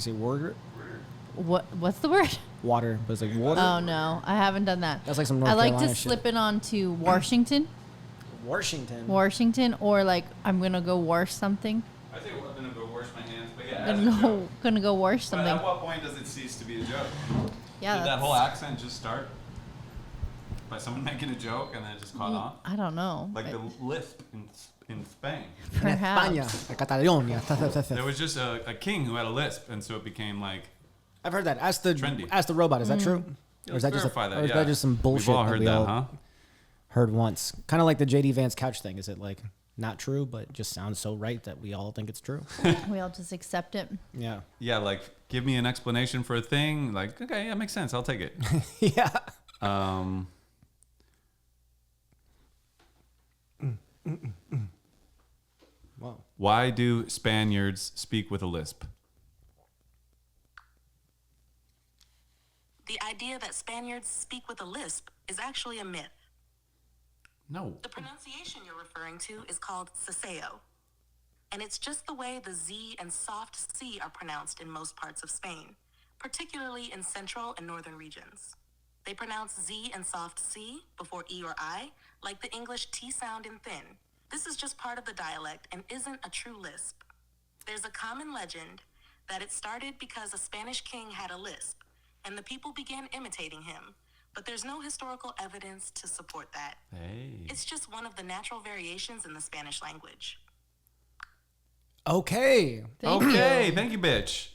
say water? What's the word? Water, but it's like water. Oh no, I haven't done that. That's like some North I like Carolina to slip it onto Washington. Washington, or like I'm gonna go wash something. I think I'm gonna go wash my hands, but yeah. Gonna go wash something. But at what point does it cease to be a joke? Yeah. Did that whole accent just start by someone making a joke and then it just caught on? I don't know. Like the Lisp in Spain. Perhaps. There was just a king who had a lisp, and so it became like. I've heard that. Ask the trendy. robot. Is that true? Or is that just some bullshit? We've all heard that, huh? Heard once. Kind of like the JD Vance couch thing. Is it like not true, but just sounds so right that we all think it's true? We all just accept it. Yeah. Yeah, like give me an explanation for a thing. Like, okay, yeah, makes sense. I'll take it. Yeah. Wow. Why do Spaniards speak with a lisp? The idea that Spaniards speak with a lisp is actually a myth. No. The pronunciation you're referring to is called seseo, and it's just the way the Z and soft C are pronounced in most parts of Spain, particularly in central and northern regions. They pronounce Z and soft C before E or I, like the English T sound in thin. This is just part of the dialect and isn't a true lisp. There's a common legend that it started because a Spanish king had a lisp, and the people began imitating him, but there's no historical evidence to support that. Hey. It's just one of the natural variations in the Spanish language. Okay. Thank you, bitch.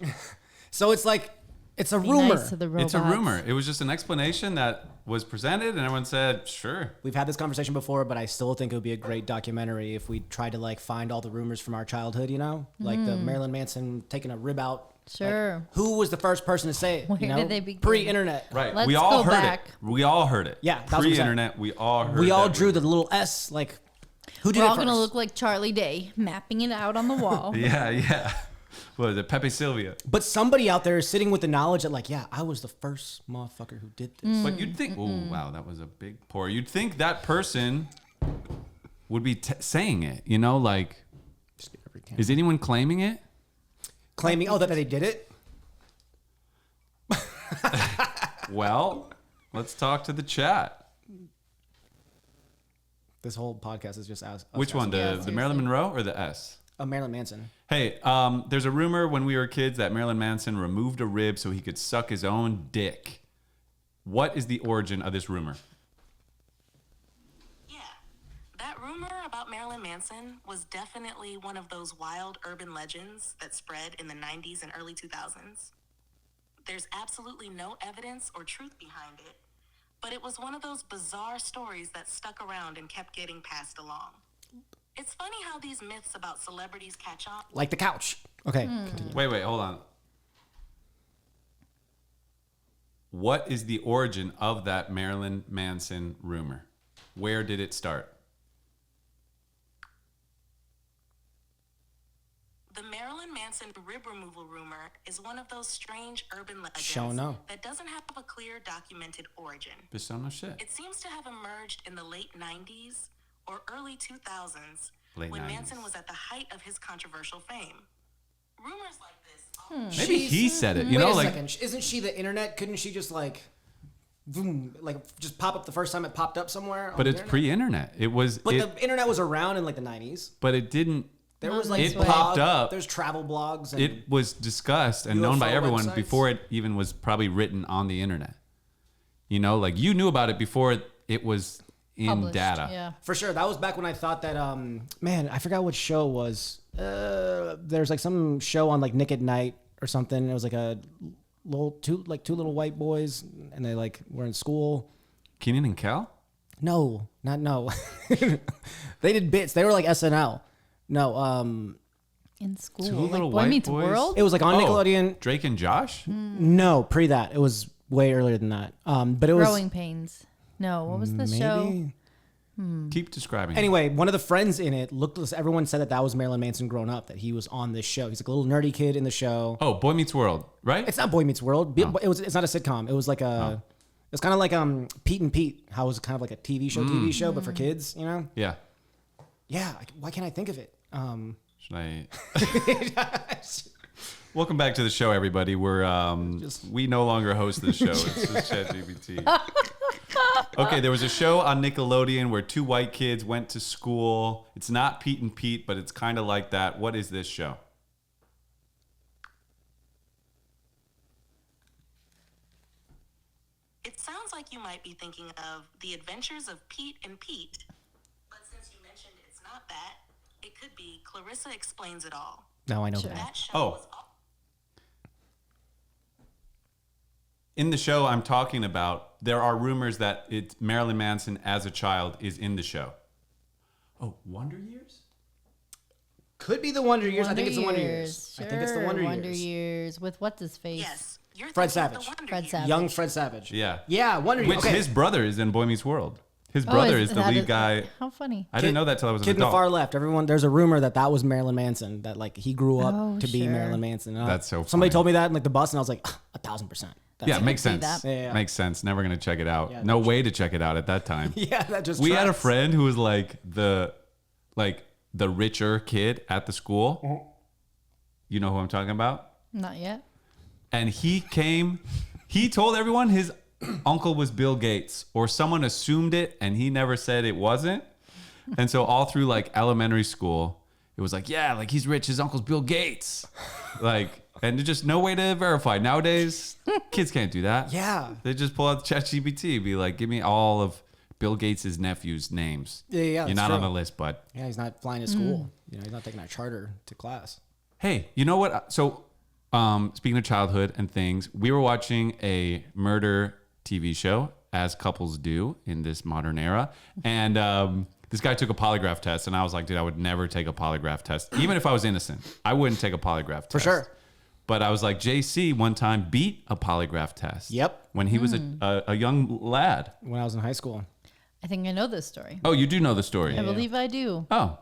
So it's like, it's a rumor. Nice to the It's a robots. rumor. It was just an explanation that was presented, and everyone said, sure. We've had this conversation before, but I still think it would be a great documentary if we tried to like find all the rumors from our childhood, you know? Like the Marilyn Manson taking a rib out. Sure. Like, who was the first person to say it? Where you know? did they begin? Pre-internet. Right. Let's we all go heard back. it. We all heard it. Yeah, 1,000%. Pre-internet, we all heard it. We all drew the little S, like, who did We're it all first? gonna look like Charlie Day, mapping it out on the wall. Yeah. What was it? Pepe Sylvia. But somebody out there is sitting with the knowledge that, like, yeah, I was the first motherfucker who did this. But you'd think, oh, wow, that was a big pour. You'd think that person would be saying it, you know, like, is anyone claiming it? Claiming, that they did it? Well, let's talk to the chat. This whole podcast is just us. Which one, the Marilyn Monroe or the S? Marilyn Manson. Hey, there's a rumor when we were kids that Marilyn Manson removed a rib so he could suck his own dick. What is the origin of this rumor? Yeah, that rumor about Marilyn Manson was definitely one of those wild urban legends that spread in the 90s and early 2000s. There's absolutely no evidence or truth behind it, but it was one of those bizarre stories that stuck around and kept getting passed along. It's funny how these myths about celebrities catch on. Like the couch. Okay, continue. Wait, hold on. What is the origin of that Marilyn Manson rumor? Where did it start? The Marilyn Manson rib removal rumor is one of those strange urban legends Sure no. that doesn't have a clear documented origin. Bitch don't know shit. It seems to have emerged in the late 90s or early 2000s Late when 90s. Manson was at the height of his controversial fame. Rumors like this. Maybe he said it. You Wait know, a like second. Isn't she the internet? Couldn't she just like, boom, like just pop up the first time it popped up somewhere? but it's pre-internet. It was. But it, the internet was around in like the 90s. but it didn't. There was like It blog, popped up. There's travel blogs. And It was discussed and known by UFO everyone websites? before it even was probably written on the internet. You know, like you knew about it before it was in Published, data. Yeah. For sure. That was back when I thought that, man, I forgot what show it was. There's like some show on like Nick at Night or something. It was like a two little white boys and they like were in school. Keenan and Kel? No, not no. They did bits. They were like SNL. No, In school. Two Like little Boy white Meets boys? World? it was like on Nickelodeon. Drake and Josh? No, pre that. It was way earlier than that. But it was Growing Pains. No, what was the show? Keep describing. Anyway, one of the friends in it looked. Everyone said that was Marilyn Manson grown up. That he was on this show. He's like a little nerdy kid in the show. Oh, Boy Meets World, right? It's not Boy Meets World. It's not a sitcom. It was like a. It's kind of like Pete and Pete. How it was kind of like a TV show, but for kids. You know. Yeah. Yeah. Why can't I think of it? Should I? Welcome back to the show, everybody. We no longer host this show. It's just ChatGPT. Okay, there was a show on Nickelodeon where two white kids went to school. It's not Pete and Pete, but it's kind of like that. What is this show? It sounds like you might be thinking of The Adventures of Pete and Pete. But since you mentioned it's not that, it could be Clarissa Explains It All. No, I know Sure. that. That show Oh. was In the show I'm talking about, there are rumors that it's Marilyn Manson as a child is in the show. Oh, Wonder Years? Could be the Wonder Years. I think it's the Wonder Years. Years. I think it's the Wonder Years. Years. With what's his face? Yes. You're Fred thinking of Savage. the Wonder Fred Years. Savage. Young Fred Savage. Yeah. Yeah, Wonder Years. Which Okay. his brother is in Boy Meets World. His Oh, brother is the that lead guy. How funny. I didn't know that till I was an Kid in the adult. far left. Everyone, there's a rumor that was Marilyn Manson. That like he grew up Oh, to be sure. Marilyn Manson. And That's so Somebody funny. told me that in like the bus, and I was like, 1,000%. That's Yeah, it. it makes see sense. that. Yeah. Makes sense. Never gonna check it out. Yeah, No that's way to check it out at that time. Yeah, that just. We had a tracks. friend who was like the richer kid at the school. You know who I'm talking about? Not yet. And he told everyone his uncle was Bill Gates, or someone assumed it and he never said it wasn't. And so all through like elementary school, it was like, yeah, like he's rich, his uncle's Bill Gates. And there's just no way to verify. Nowadays, kids can't do that. Yeah. They just pull out ChatGPT, be like, give me all of Bill Gates' nephew's names. Yeah, You're that's not on true. the list, bud. Yeah, he's not flying to school. You know, he's not taking a charter to class. Hey, you know what? So, speaking of childhood and things, we were watching a murder TV show, as couples do in this modern era. And this guy took a polygraph test, and I was like, dude, I would never take a polygraph test. Even if I was innocent, I wouldn't take a polygraph test. For sure. But I was like, JC one time beat a polygraph test. Yep. When he was a young lad. When I was in high school. I think I know this story. Oh, you do know the story. I believe I do. Oh,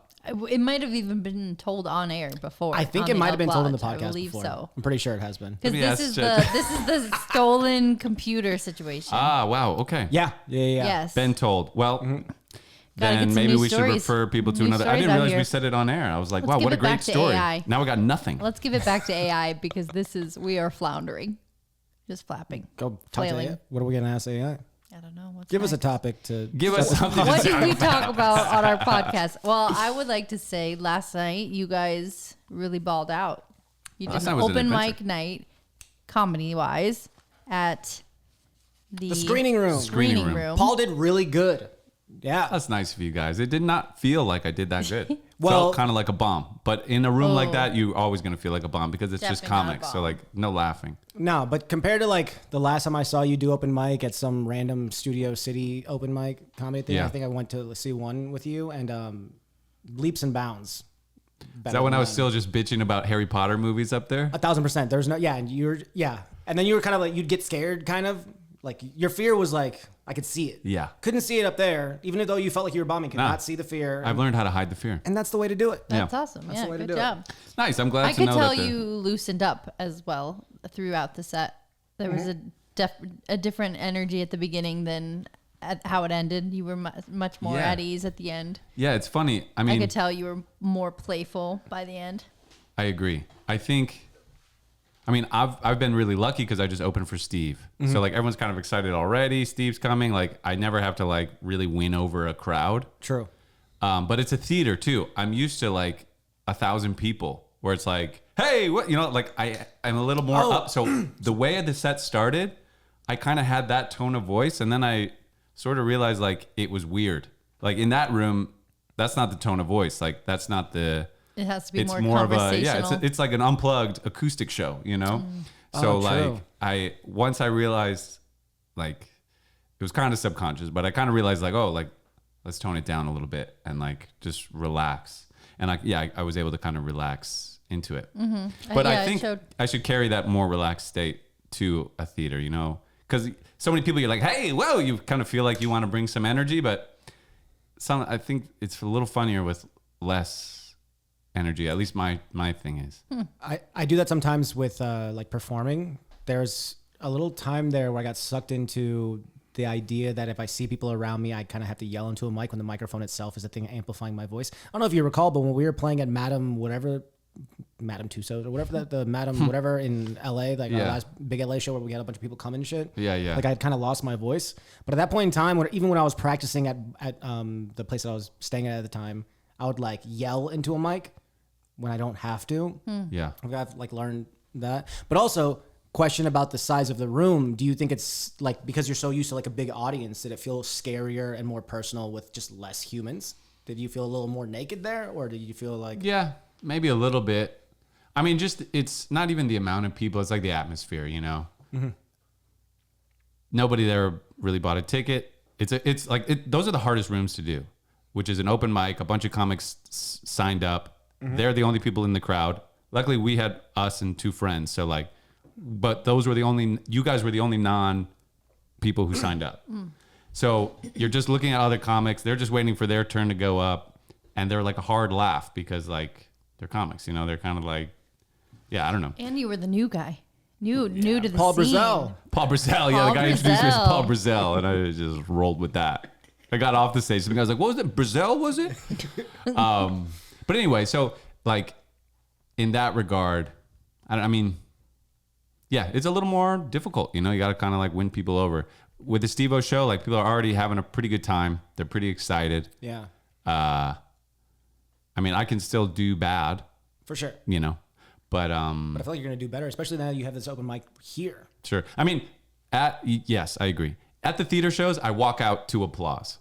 It might have even been told on air before. I think on it the might have been Elk told in the Lodge. podcast I believe before. so. I'm pretty sure it has been. Because Maybe this ask is the stolen computer situation. ah, wow. Okay. Yeah. Yes. Been told. Well, Gotta get then some maybe new we should stories. refer people to New another. I stories didn't out realize we here. said it on air. I was like, Let's wow, give what a it back great to story. AI. Now we got nothing. Let's give it back to AI because we are floundering. Just flapping. Go talk to Flailing. AI. What are we going to ask AI? I don't know. What's Give us a next? topic to. Give us something What to did talk we about. talk about on our podcast? Well, I would like to say last night you guys really balled out. You did Last an night was an open adventure. mic night, comedy wise, at the screening room. Screening room. Paul did really good. Yeah. That's nice of you guys. It did not feel like I did that good. Well- Felt kind of like a bomb. But in a room like Oh. that, you're always going to feel like a bomb because it's just Definitely not a comics. So bomb. like no laughing. No, but compared to like the last time I saw you do open mic at some random Studio City open mic comedy thing, Yeah. I think I went to see one with you and leaps and bounds. Is that when I was still just bitching about Harry Potter movies up there? 1,000%. There's no, yeah, and and then you were kind of like, you'd get scared, kind of like your fear was like, I could see it. Yeah. Couldn't see it up there, even though you felt like you were bombing, could Nah. not see the fear. I've learned how to hide the fear. And that's the way to do it. That's Yeah. awesome. That's Yeah, the way to good do it. job. Nice. I'm glad I to could know tell that you loosened up as well throughout the set. There was a different energy at the beginning than at how it ended. You were much more Yeah. at ease at the end. Yeah, it's funny. I I mean, could tell you were more playful by the end. I agree. I've been really lucky because I just opened for Steve. So like everyone's kind of excited already. Steve's coming. Like I never have to like really win over a crowd. True. But it's a theater too. I'm used to like 1,000 people where it's like, hey, what, like I'm a little more up. So the way the set started, I kind of had that tone of voice. And then I sort of realized like it was weird. Like in that room, that's not the tone of voice. Like that's not the, It has to be it's more, more of a, conversational. it's like an unplugged acoustic show, you know? So Oh, true. like once I realized like it was kind of subconscious, but I kind of realized like, oh, like let's tone it down a little bit and like just relax. And I was able to kind of relax into it. But yeah, I it think showed. I should carry that more relaxed state to a theater, you know? Because so many people, you're like, hey, whoa, you kind of feel like you want to bring some energy, but I think it's a little funnier with less energy. At least my thing is. I do that sometimes with like performing. There's a little time there where I got sucked into the idea that if I see people around me, I kind of have to yell into a mic when the microphone itself is the thing amplifying my voice. I don't know if you recall, but when we were playing at Madam whatever Madame Tussauds or whatever the Madame whatever in LA, like our Yeah. last big LA show where we had a bunch of people come and shit. Yeah. Like I had kind of lost my voice, but at that point in time, even when I was practicing at the place that I was staying at the time, I would like yell into a mic when I don't have to. Yeah. I've like learned that, but also question about the size of the room. Do you think it's like because you're so used to like a big audience, did it feel scarier and more personal with just less humans? Did you feel a little more naked there, or did you feel like Yeah, maybe a little bit. I mean, just it's not even the amount of people; it's like the atmosphere, you know. Nobody there really bought a ticket. It's like those are the hardest rooms to do, which is an open mic. A bunch of comics signed up. They're the only people in the crowd. Luckily, we had us and 2 friends, so like. But those were you guys were the only non-people who signed up. So you're just looking at other comics. They're just waiting for their turn to go up. And they're like a hard laugh because like they're comics, you know, they're kind of like, yeah, I don't know. And you were the new guy. New to the Paul scene. Brazel, yeah, Paul the guy introduced me as Brazel. Paul Brazel, and I just rolled with that. I got off the stage. Some guy was like, what was it? Brazel, was it? But anyway, so like in that regard, I mean, yeah, it's a little more difficult. You know, you got to kind of like win people over. With the Steve-O show, like people are already having a pretty good time. They're pretty excited. yeah, I mean, I can still do bad, for sure? you know, but But I feel like you're gonna do better, especially now you have this open mic here. sure. I mean, yes, I agree. At the theater shows, I walk out to applause.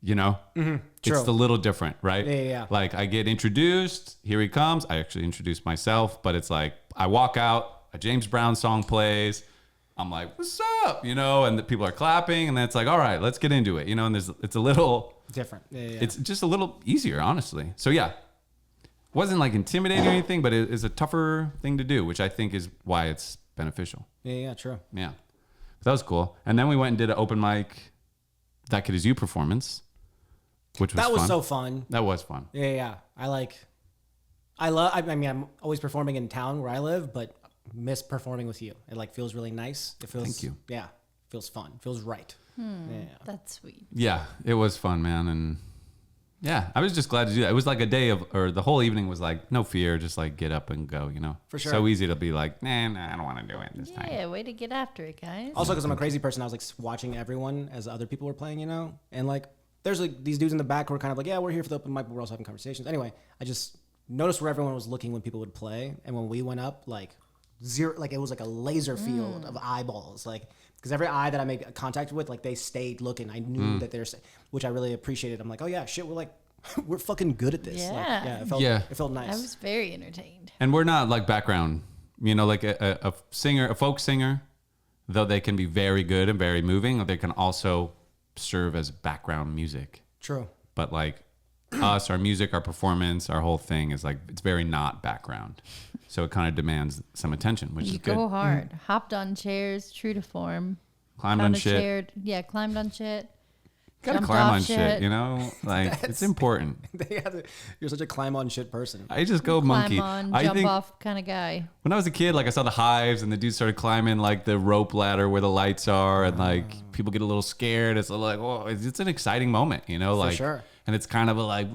You know, True. it's a little different, right? Yeah. Like I get introduced, here he comes. I actually introduce myself, but it's like I walk out, a James Brown song plays. I'm like, what's up? You know, and the people are clapping, and then it's like, all right, let's get into it. You know, and it's a little Different. Yeah. It's just a little easier, honestly. So yeah, wasn't like intimidating or anything, but it is a tougher thing to do, which I think is why it's beneficial. Yeah, true. Yeah, that was cool. And then we went and did an open mic, That Kid Is You performance, which was That was fun. so fun. That was fun. Yeah. I mean, I'm always performing in town where I live, but miss performing with you. It like feels really nice. It feels. Thank you. Yeah, feels fun. Feels right. Yeah. That's sweet. Yeah, it was fun, man. And yeah, I was just glad to do that. It was like a day or the whole evening was like, no fear, just like get up and go, you know? For sure. So easy to be like, nah, I don't want to do it this time. Yeah, way to get after it, guys. Also, because I'm a crazy person, I was like watching everyone as other people were playing, you know, and like there's like these dudes in the back who were kind of like, yeah, we're here for the open mic, but we're also having conversations. Anyway, I just noticed where everyone was looking when people would play, and when we went up, like zero, like it was like a laser field of eyeballs, like because every eye that I made contact with, like they stayed looking. I knew that there's, which I really appreciated. I'm like, oh yeah, shit, we're like, we're fucking good at this. Like, Yeah. it felt nice. I was very entertained. And we're not like background, you know, like a singer, a folk singer, though they can be very good and very moving, they can also serve as background music. True. But like us, our music, our performance, our whole thing is like, it's very not background. So it kind of demands some attention, which You is good. go hard. Hopped on chairs, true to form. Climbed Found on a shit. chair. Yeah, climbed on shit. Gotta jumped climb off on shit, you know? Like, it's important. You're such a climb on shit person. I just go monkey. Climb on, I jump think off kind of guy. when I was a kid, like I saw the hives and the dudes started climbing like the rope ladder where the lights are, and like people get a little scared. It's like, oh, it's an exciting moment, you know? Like, sure. And it's kind of a like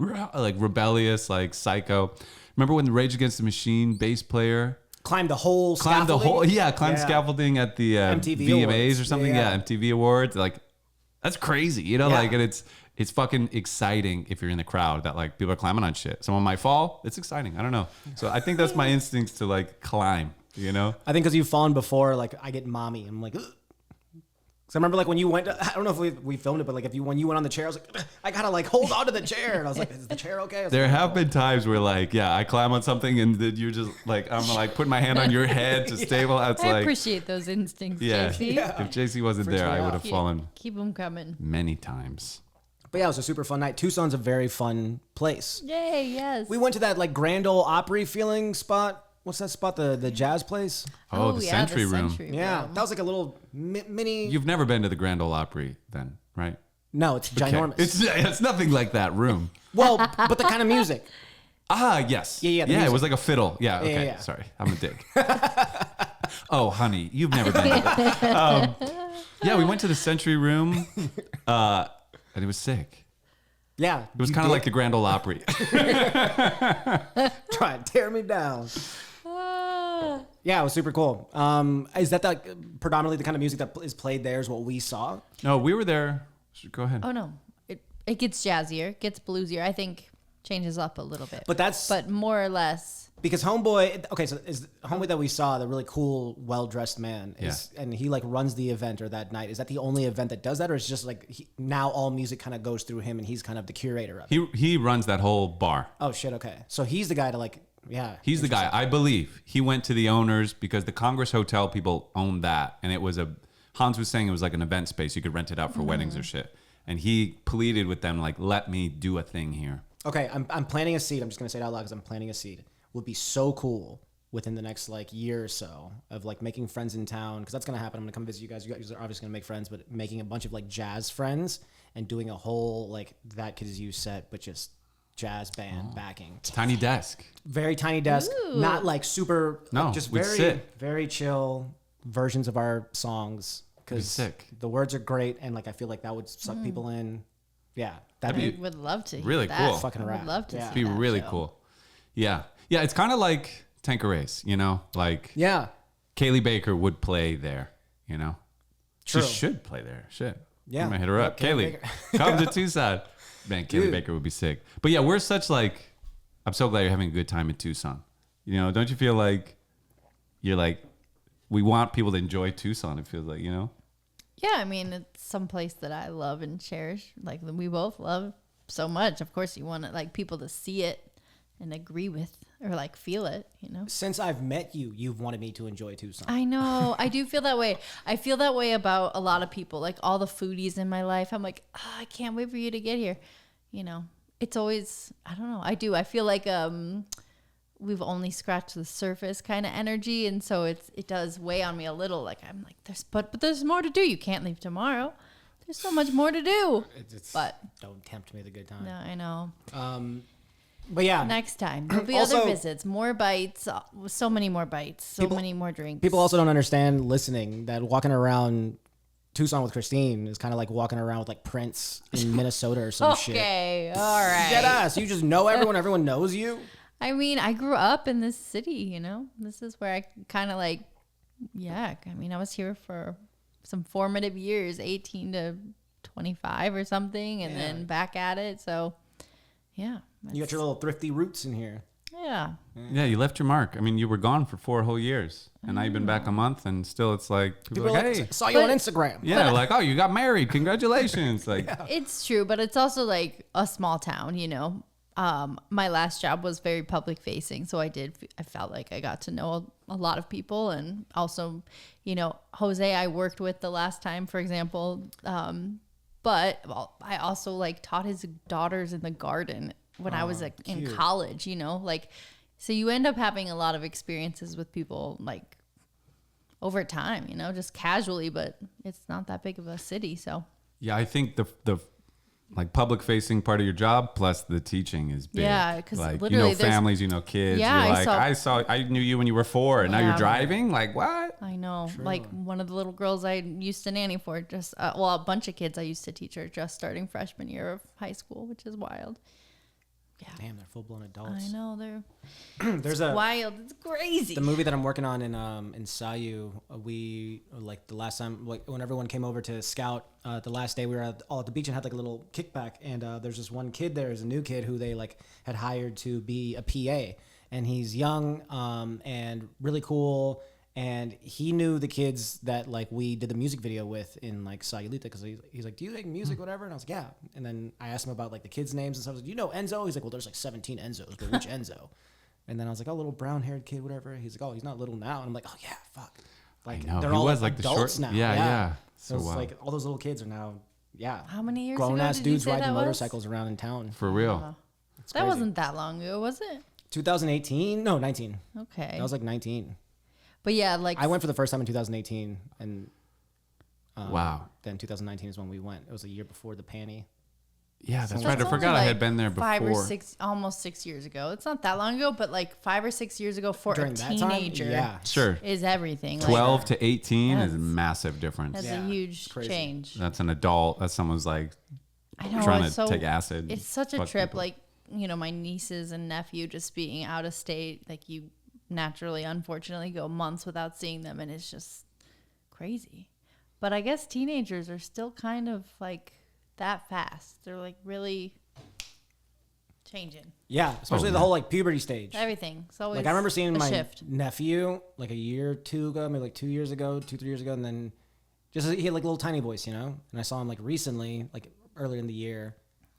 rebellious, like psycho. Remember when the Rage Against the Machine bass player Climbed the whole climbed scaffolding? scaffolding at the MTV VMAs Awards. or something? Yeah. Yeah, MTV Awards. Like, that's crazy, you know? Yeah. Like, and it's fucking exciting if you're in the crowd that like people are climbing on shit. Someone might fall. It's exciting. I don't know. So I think that's my instincts to like climb, you know? I think because you've fallen before, like I get mommy. I'm like, ugh. So I remember like when you went, I don't know if we filmed it, but like when you went on the chair, I was like, ugh, I gotta like hold on to the chair. And I was like, is the chair okay? I was There like, have been times where like, yeah, I climb on something and then you're just like, I'm like putting my hand on your head to stabilize. It's I like, appreciate those instincts, yeah. JC. If JC wasn't there, I me would out. have fallen Keep them coming. many times. But yeah, it was a super fun night. Tucson's a very fun place. Yay, yes. We went to that like Grand Ole Opry feeling spot. What's that spot? The jazz place? Oh, the Century Room. Yeah, that was like a little mini. You've never been to the Grand Ole Opry then, right? No, it's Okay. ginormous. It's nothing like that room. Well, but the kind of music. Yes. Yeah, the Yeah, it music. was like a fiddle. Yeah, okay. yeah. Sorry, I'm a dick. Oh, honey, you've never been to that. Yeah, we went to the Century Room, and it was sick. Yeah. It was kind of like the Grand Ole Opry. Try and tear me down. Yeah, it was super cool. Is that predominantly the kind of music that is played there is what we saw? No, we were there. Go ahead. Oh no, it gets jazzier, gets bluesier. I think changes up a little bit. But more or less. Because Homeboy, okay, so is Homeboy that we saw, the really cool, well-dressed man, and he like runs the event or that night. Is that the only event that does that, or is it just like now all music kind of goes through him and he's kind of the curator of it? He runs that whole bar. Oh shit, okay. So he's the guy to like, yeah. He's the guy, I believe. He went to the owners because the Congress Hotel people owned that, and it was Hans was saying it was like an event space. You could rent it out for weddings or shit. And he pleaded with them like, let me do a thing here. Okay, I'm planting a seed. I'm just gonna say it out loud because I'm planting a seed. Would be so cool within the next like year or so of like making friends in town, because that's gonna happen. I'm gonna come visit you guys. You guys are obviously gonna make friends, but making a bunch of like jazz friends and doing a whole like That Kid Is You set, but just jazz band backing. Tiny desk. Very tiny desk, not like super. No, like, just we'd very sit. very chill versions of our songs. Because sick. The words are great, and like I feel like that would suck people in. Yeah, that'd I be would love to hear really that. cool. Fucking I rad. would love to Yeah. see Be that really show. cool. Yeah. Yeah, it's kind of like Tanqueray's, you know? Like yeah. Kaylee Baker would play there, you know? True. She should play there. Shit. Yeah. I'm gonna hit her up. Yeah, Kaylee Kaylee, Baker. come to Tucson. Man, Kaylee Dude. Baker would be sick. But yeah, we're such like, I'm so glad you're having a good time in Tucson. You know, don't you feel like you're like, we want people to enjoy Tucson, it feels like, you know? Yeah, I mean, it's some place that I love and cherish. Like we both love so much. Of course, you want like people to see it and agree with or like feel it, you know? Since I've met you, you've wanted me to enjoy Tucson. I know. I do feel that way. I feel that way about a lot of people, like all the foodies in my life. I'm like, I can't wait for you to get here. You know, it's always, I don't know. I do. I feel like we've only scratched the surface kind of energy. And so it does weigh on me a little. Like I'm like, but there's more to do. You can't leave tomorrow. There's so much more to do. But don't tempt me with a good time. no, I know. But yeah, Next time there'll be Also- other visits, more bites, so many more bites, so many more drinks. people also don't understand listening that walking around Tucson with Christine is kind of like walking around with like Prince in Minnesota or some shit. Okay, all right. Get us. You just know everyone. Everyone knows you. I mean, I grew up in this city, you know. This is where I kind of like, yeah. I mean, I was here for some formative years, 18 to 25 or something, and then back at it. So, yeah. You got your little thrifty roots in here. Yeah. Yeah, you left your mark. I mean, you were gone for 4 whole years. And now you've been back a month, and still it's like, people are like, hey. saw you on But- Instagram. Yeah, like, oh, you got married. Congratulations. Like, It's true, but it's also like a small town, you know. My last job was very public facing, so I felt like I got to know a lot of people, and also, you know, Jose I worked with the last time, for example, but I also like taught his daughters in the garden when I was like in college, you know, like, so you end up having a lot of experiences with people like over time, you know, just casually, but it's not that big of a city, so. yeah, I think the like public facing part of your job plus the teaching is big. Yeah, 'cause like, you literally know there's- families, you know kids. Yeah, You're like, I knew you when you were 4 and now Yeah. you're driving. Like, what? I know. Like one of the little girls I used to nanny for just, a bunch of kids I used to teach her just starting freshman year of high school, which is wild. Damn, they're full blown adults. I know. They're There's a wild. It's crazy. the movie that I'm working on in Sayu. We like the last time, like when everyone came over to scout. The last day we were all at the beach and had like a little kickback. And there's this one kid there, is a new kid who they like had hired to be a PA, and he's young and really cool. And he knew the kids that like we did the music video with in like Sayulita, because he's like, do you make music, whatever? And I was like, yeah. And then I asked him about like the kids' names and stuff. I was like, you know Enzo? He's like, well, there's like 17 Enzos, but which Enzo? And then I was like, oh, little brown haired kid, whatever. He's like, oh, he's not little now. And I'm like, oh yeah, fuck. Like know. they're He all was, like like, the adults short- now. yeah. So So it's wild. like all those little kids are now, How many years grown ago ass did you dudes say riding that was? motorcycles around in town. For real. It's That crazy. wasn't that long ago, was it? 2018? No, 19. Okay. That was like 19. But yeah, like I went for the first time in 2018, and Wow. then 2019 is when we went. It was a year before the panty. Yeah, that's That's right. I only forgot I like had been there before. 5 or 6, almost 6 years ago. It's not that long ago, but like 5 or 6 years ago for During a that time? teenager Yeah. Sure. is everything. 12 to 18 is a That's- massive difference. That's Yeah, a huge crazy. change. That's an adult. That's someone's like I know, trying to it's so, take acid. It's such a fuck trip. people. Like, you know, my nieces and nephew just being out of state. Like, you naturally, unfortunately, go months without seeing them, and it's just crazy. But I guess teenagers are still kind of like that fast. They're like really changing Yeah, especially the whole like puberty stage. everything. It's always Like I remember seeing a my shift. nephew like a year or two ago, maybe like 2 years ago, 2-3 years ago, and then just he had like a little tiny voice, you know. And I saw him like recently, like earlier in the year,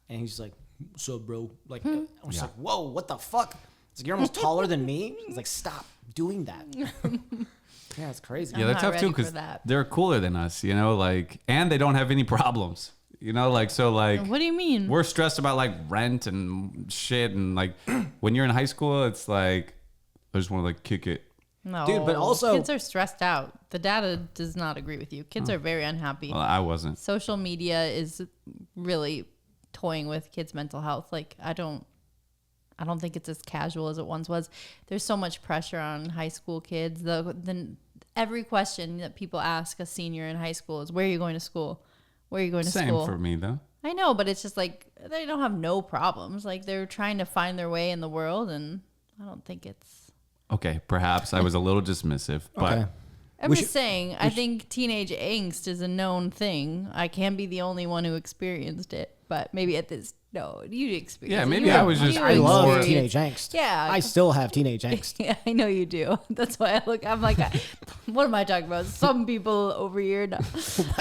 and he's just like, "What's up, bro?" Like I was just like, "Whoa, what the fuck?" It's like you're almost taller than me. He's like, "Stop doing that." Yeah, it's crazy. Yeah, they're not tough too ready for because that. they're cooler than us, you know, like, and they don't have any problems, you know, like, so like, What do you mean? we're stressed about like rent and shit, and like when you're in high school, it's like I just want to like kick it. No, Dude, but also- kids are stressed out. The data does not agree with you. Kids are very unhappy. Well, I wasn't. Social media is really toying with kids' mental health. Like I don't think it's as casual as it once was. There's so much pressure on high school kids. Then every question that people ask a senior in high school is, "Where are you going to school? Where are you going to Same school?" for me though. I know, but it's just like they don't have no problems. Like they're trying to find their way in the world, and I don't think it's. Okay, perhaps I was a little dismissive, but Okay. I'm We just saying, I think teenage angst is a known thing. I can't be the only one who experienced it, but maybe at this, no, you experienced Yeah, it. maybe You I were- was you just were I love more- teenage experienced. angst. Yeah. I still have teenage angst. Yeah, I know you do. That's why I'm like, what am I talking about? Some people over here. No.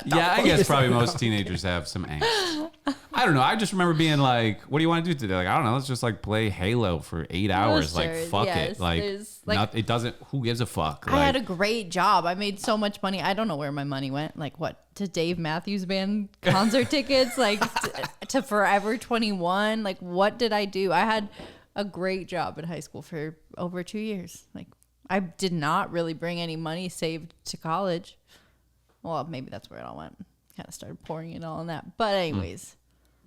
yeah, I guess probably most teenagers have some angst. I don't know. I just remember being like, "What do you want to do today?" Like, I don't know. Let's just like play Halo for 8 hours. Like, sure. fuck Yes, it. Like, there's, like- it doesn't. Who gives a fuck? I had a Like, great job. I made so much money. I don't know where my money went. Like what? To Dave Matthews Band concert tickets? Like to Forever 21? Like what did I do? I had a great job in high school for over 2 years. Like I did not really bring any money saved to college. Well, maybe that's where it all went. Kind of started pouring it all in that. But anyways.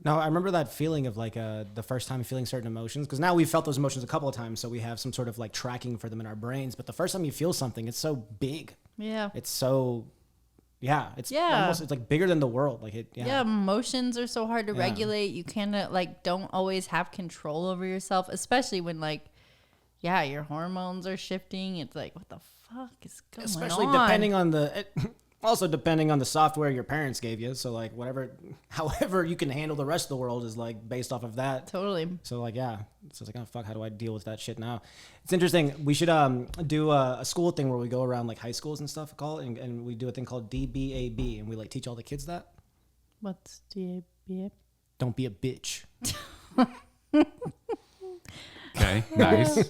No, I remember that feeling of like the first time feeling certain emotions, because now we've felt those emotions a couple of times, so we have some sort of like tracking for them in our brains. But the first time you feel something, it's so big. Yeah. It's so, it's Yeah. almost, it's like bigger than the world. Like it, Yeah, emotions are so hard to Yeah. regulate. You kind of like don't always have control over yourself, especially when like, yeah, your hormones are shifting. It's like, what the fuck is going Especially on? depending on also depending on the software your parents gave you. So like however you can handle the rest of the world is like based off of that. Totally. So like, yeah, so it's like, oh fuck, how do I deal with that shit now? It's interesting. We should do a school thing where we go around like high schools and stuff, and we do a thing called DBAB, and we like teach all the kids that. What's DAB? Don't be a bitch. okay, nice.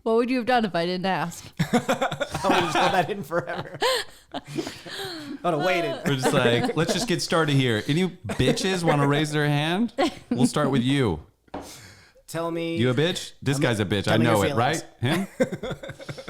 What would you have done if I didn't ask? I would have just held that in forever. I would have waited. We're just like, let's just get started here. Any bitches want to raise their hand? We'll start with you. Tell me. You a bitch? This guy's a bitch. I tell me your know it, right? feelings. Him?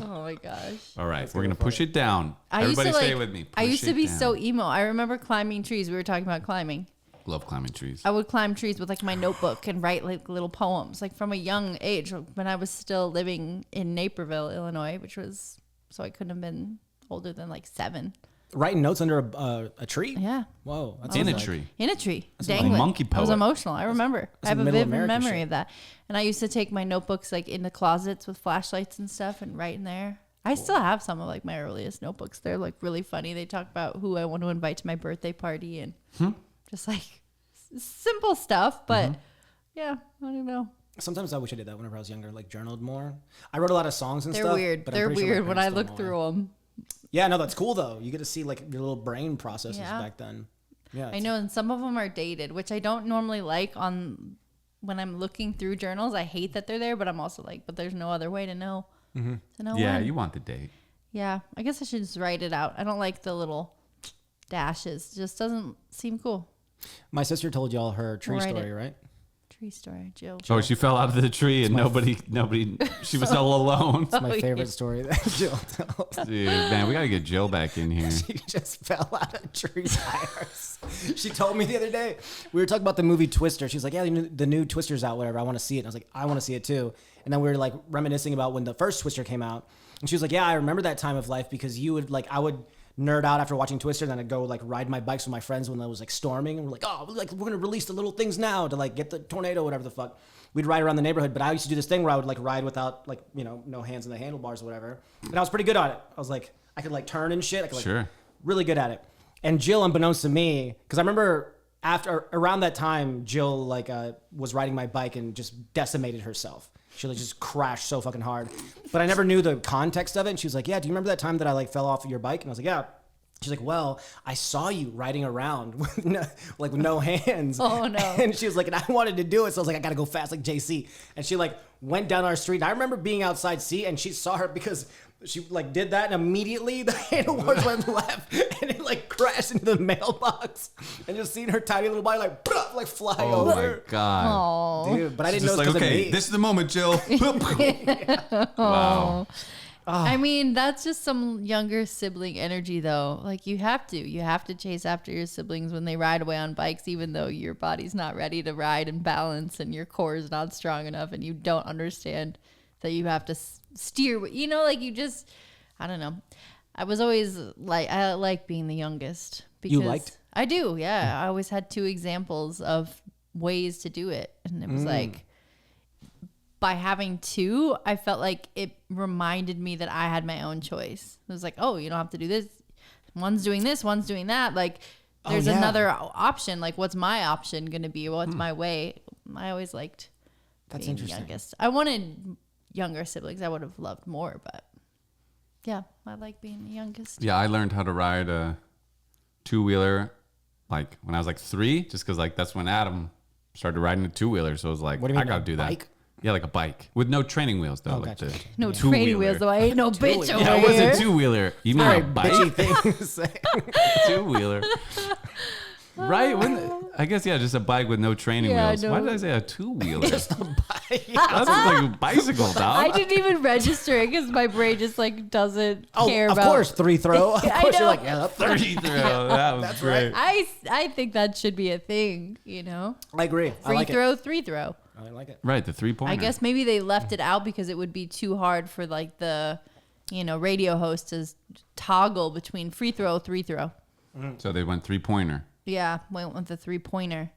Oh my gosh. All right, we're gonna push it down. I used Everybody to stay like. with me. I Push used to it be down. so emo. I remember climbing trees. We were talking about climbing. Love climbing trees. I would climb trees with like my notebook and write like little poems, like from a young age when I was still living in Naperville, Illinois, which was so I couldn't have been older than like 7. Writing notes under a tree. Yeah, Whoa, that's In a like- tree. in a tree, a dangling. monkey I was poet. emotional. I remember. I have a middle vivid America memory shit. of that. And I used to take my notebooks like in the closets with flashlights and stuff and write in there. I still have some of like my earliest notebooks. They're like really funny. They talk about who I want to invite to my birthday party and just like simple stuff. But yeah, I don't know. Sometimes I wish I did that whenever I was younger, like journaled more. I wrote a lot of songs and They're stuff. weird. but I'm They're pretty sure my weird when I parents look don't through know them. Yeah, no, that's cool though. You get to see like your little brain processes Yeah. back then. Yeah, I know, and some of them are dated, which I don't normally like on when I'm looking through journals. I hate that they're there, but I'm also like, but there's no other way to know. To know Yeah, when. you want the date. Yeah, I guess I should just write it out. I don't like the little dashes. It just doesn't seem cool. My sister told y'all her tree Write story, it. right? Tree story, Jill. Oh, she fell out of the tree and nobody. She was all alone. It's my Oh, favorite yeah. story that Jill tells. Dude, man, we gotta get Jill back in here. She just fell out of tree tires. She told me the other day, we were talking about the movie Twister. She's like, yeah, the new Twister's out, whatever. I want to see it. And I was like, I want to see it too. And then we were like reminiscing about when the first Twister came out. And she was like, yeah, I remember that time of life because you would like, I would nerd out after watching Twister, and then I'd go like ride my bikes with my friends when it was like storming, and we're like, oh, like we're gonna release the little things now to like get the tornado, whatever the fuck. We'd ride around the neighborhood, but I used to do this thing where I would like ride without like, you know, no hands in the handlebars or whatever. And I was pretty good at it. I was like, I could like turn and shit. I could like really good at it. And Jill, unbeknownst to me, because I remember around that time, Jill like was riding my bike and just decimated herself. She like just crashed so fucking hard. But I never knew the context of it. And she was like, yeah, do you remember that time that I like fell off of your bike? And I was like, yeah. She's like, well, I saw you riding around with no hands. Oh, no. And she was like, and I wanted to do it. So I was like, I got to go fast like JC. And she like went down our street. And I remember being outside C and she saw her because she like did that and immediately the handlebars went left and it like crashed into the mailbox. And just seeing her tiny little body like fly over. Oh my God. Oh, Dude, but I didn't know Just it was like, because okay, of me. this is the moment, Jill. Wow. I mean, that's just some younger sibling energy, though. Like you have to chase after your siblings when they ride away on bikes, even though your body's not ready to ride and balance, and your core is not strong enough, and you don't understand that you have to steer. You know, like you just, I don't know. I was always like, I like being the youngest. Because You liked? I do, yeah. I always had 2 examples of ways to do it, and it was like, by having 2, I felt like it reminded me that I had my own choice. It was like, oh, you don't have to do this. One's doing this, one's doing that. Like, there's another option. Like, what's my option going to be? What's my way? I always liked being the youngest. I wanted younger siblings. I would have loved more, but yeah, I like being the youngest. Yeah, I learned how to ride a 2-wheeler like when I was like 3, just because like that's when Adam started riding a 2-wheeler. So I was like, What do you mean, I gotta a do that. bike? Yeah, like a bike with no training wheels though. Oh, like gotcha. No two-wheeler. training wheels, though. I ain't no bitch over Yeah, it here. was a 2-wheeler. You mean a bike? Bitchy thing to say. 2-wheeler. Right? I guess, yeah, just a bike with no training Yeah, wheels. no. Why did I say a 2-wheeler? Just a bike. That's like a bicycle, I dog. didn't even register it because my brain just like doesn't Oh, care of about. course, 3 throw. Of I course, know. you're like, yeah, that's 30 throw. That was That's great. right. I think that should be a thing. You know, I agree. I free like throw, 3 throw. it. I like it. Right, the 3-pointer. I guess maybe they left it out because it would be too hard for like the, radio host to toggle between free throw, 3 throw. So they went 3-pointer. Yeah, went with the 3-pointer.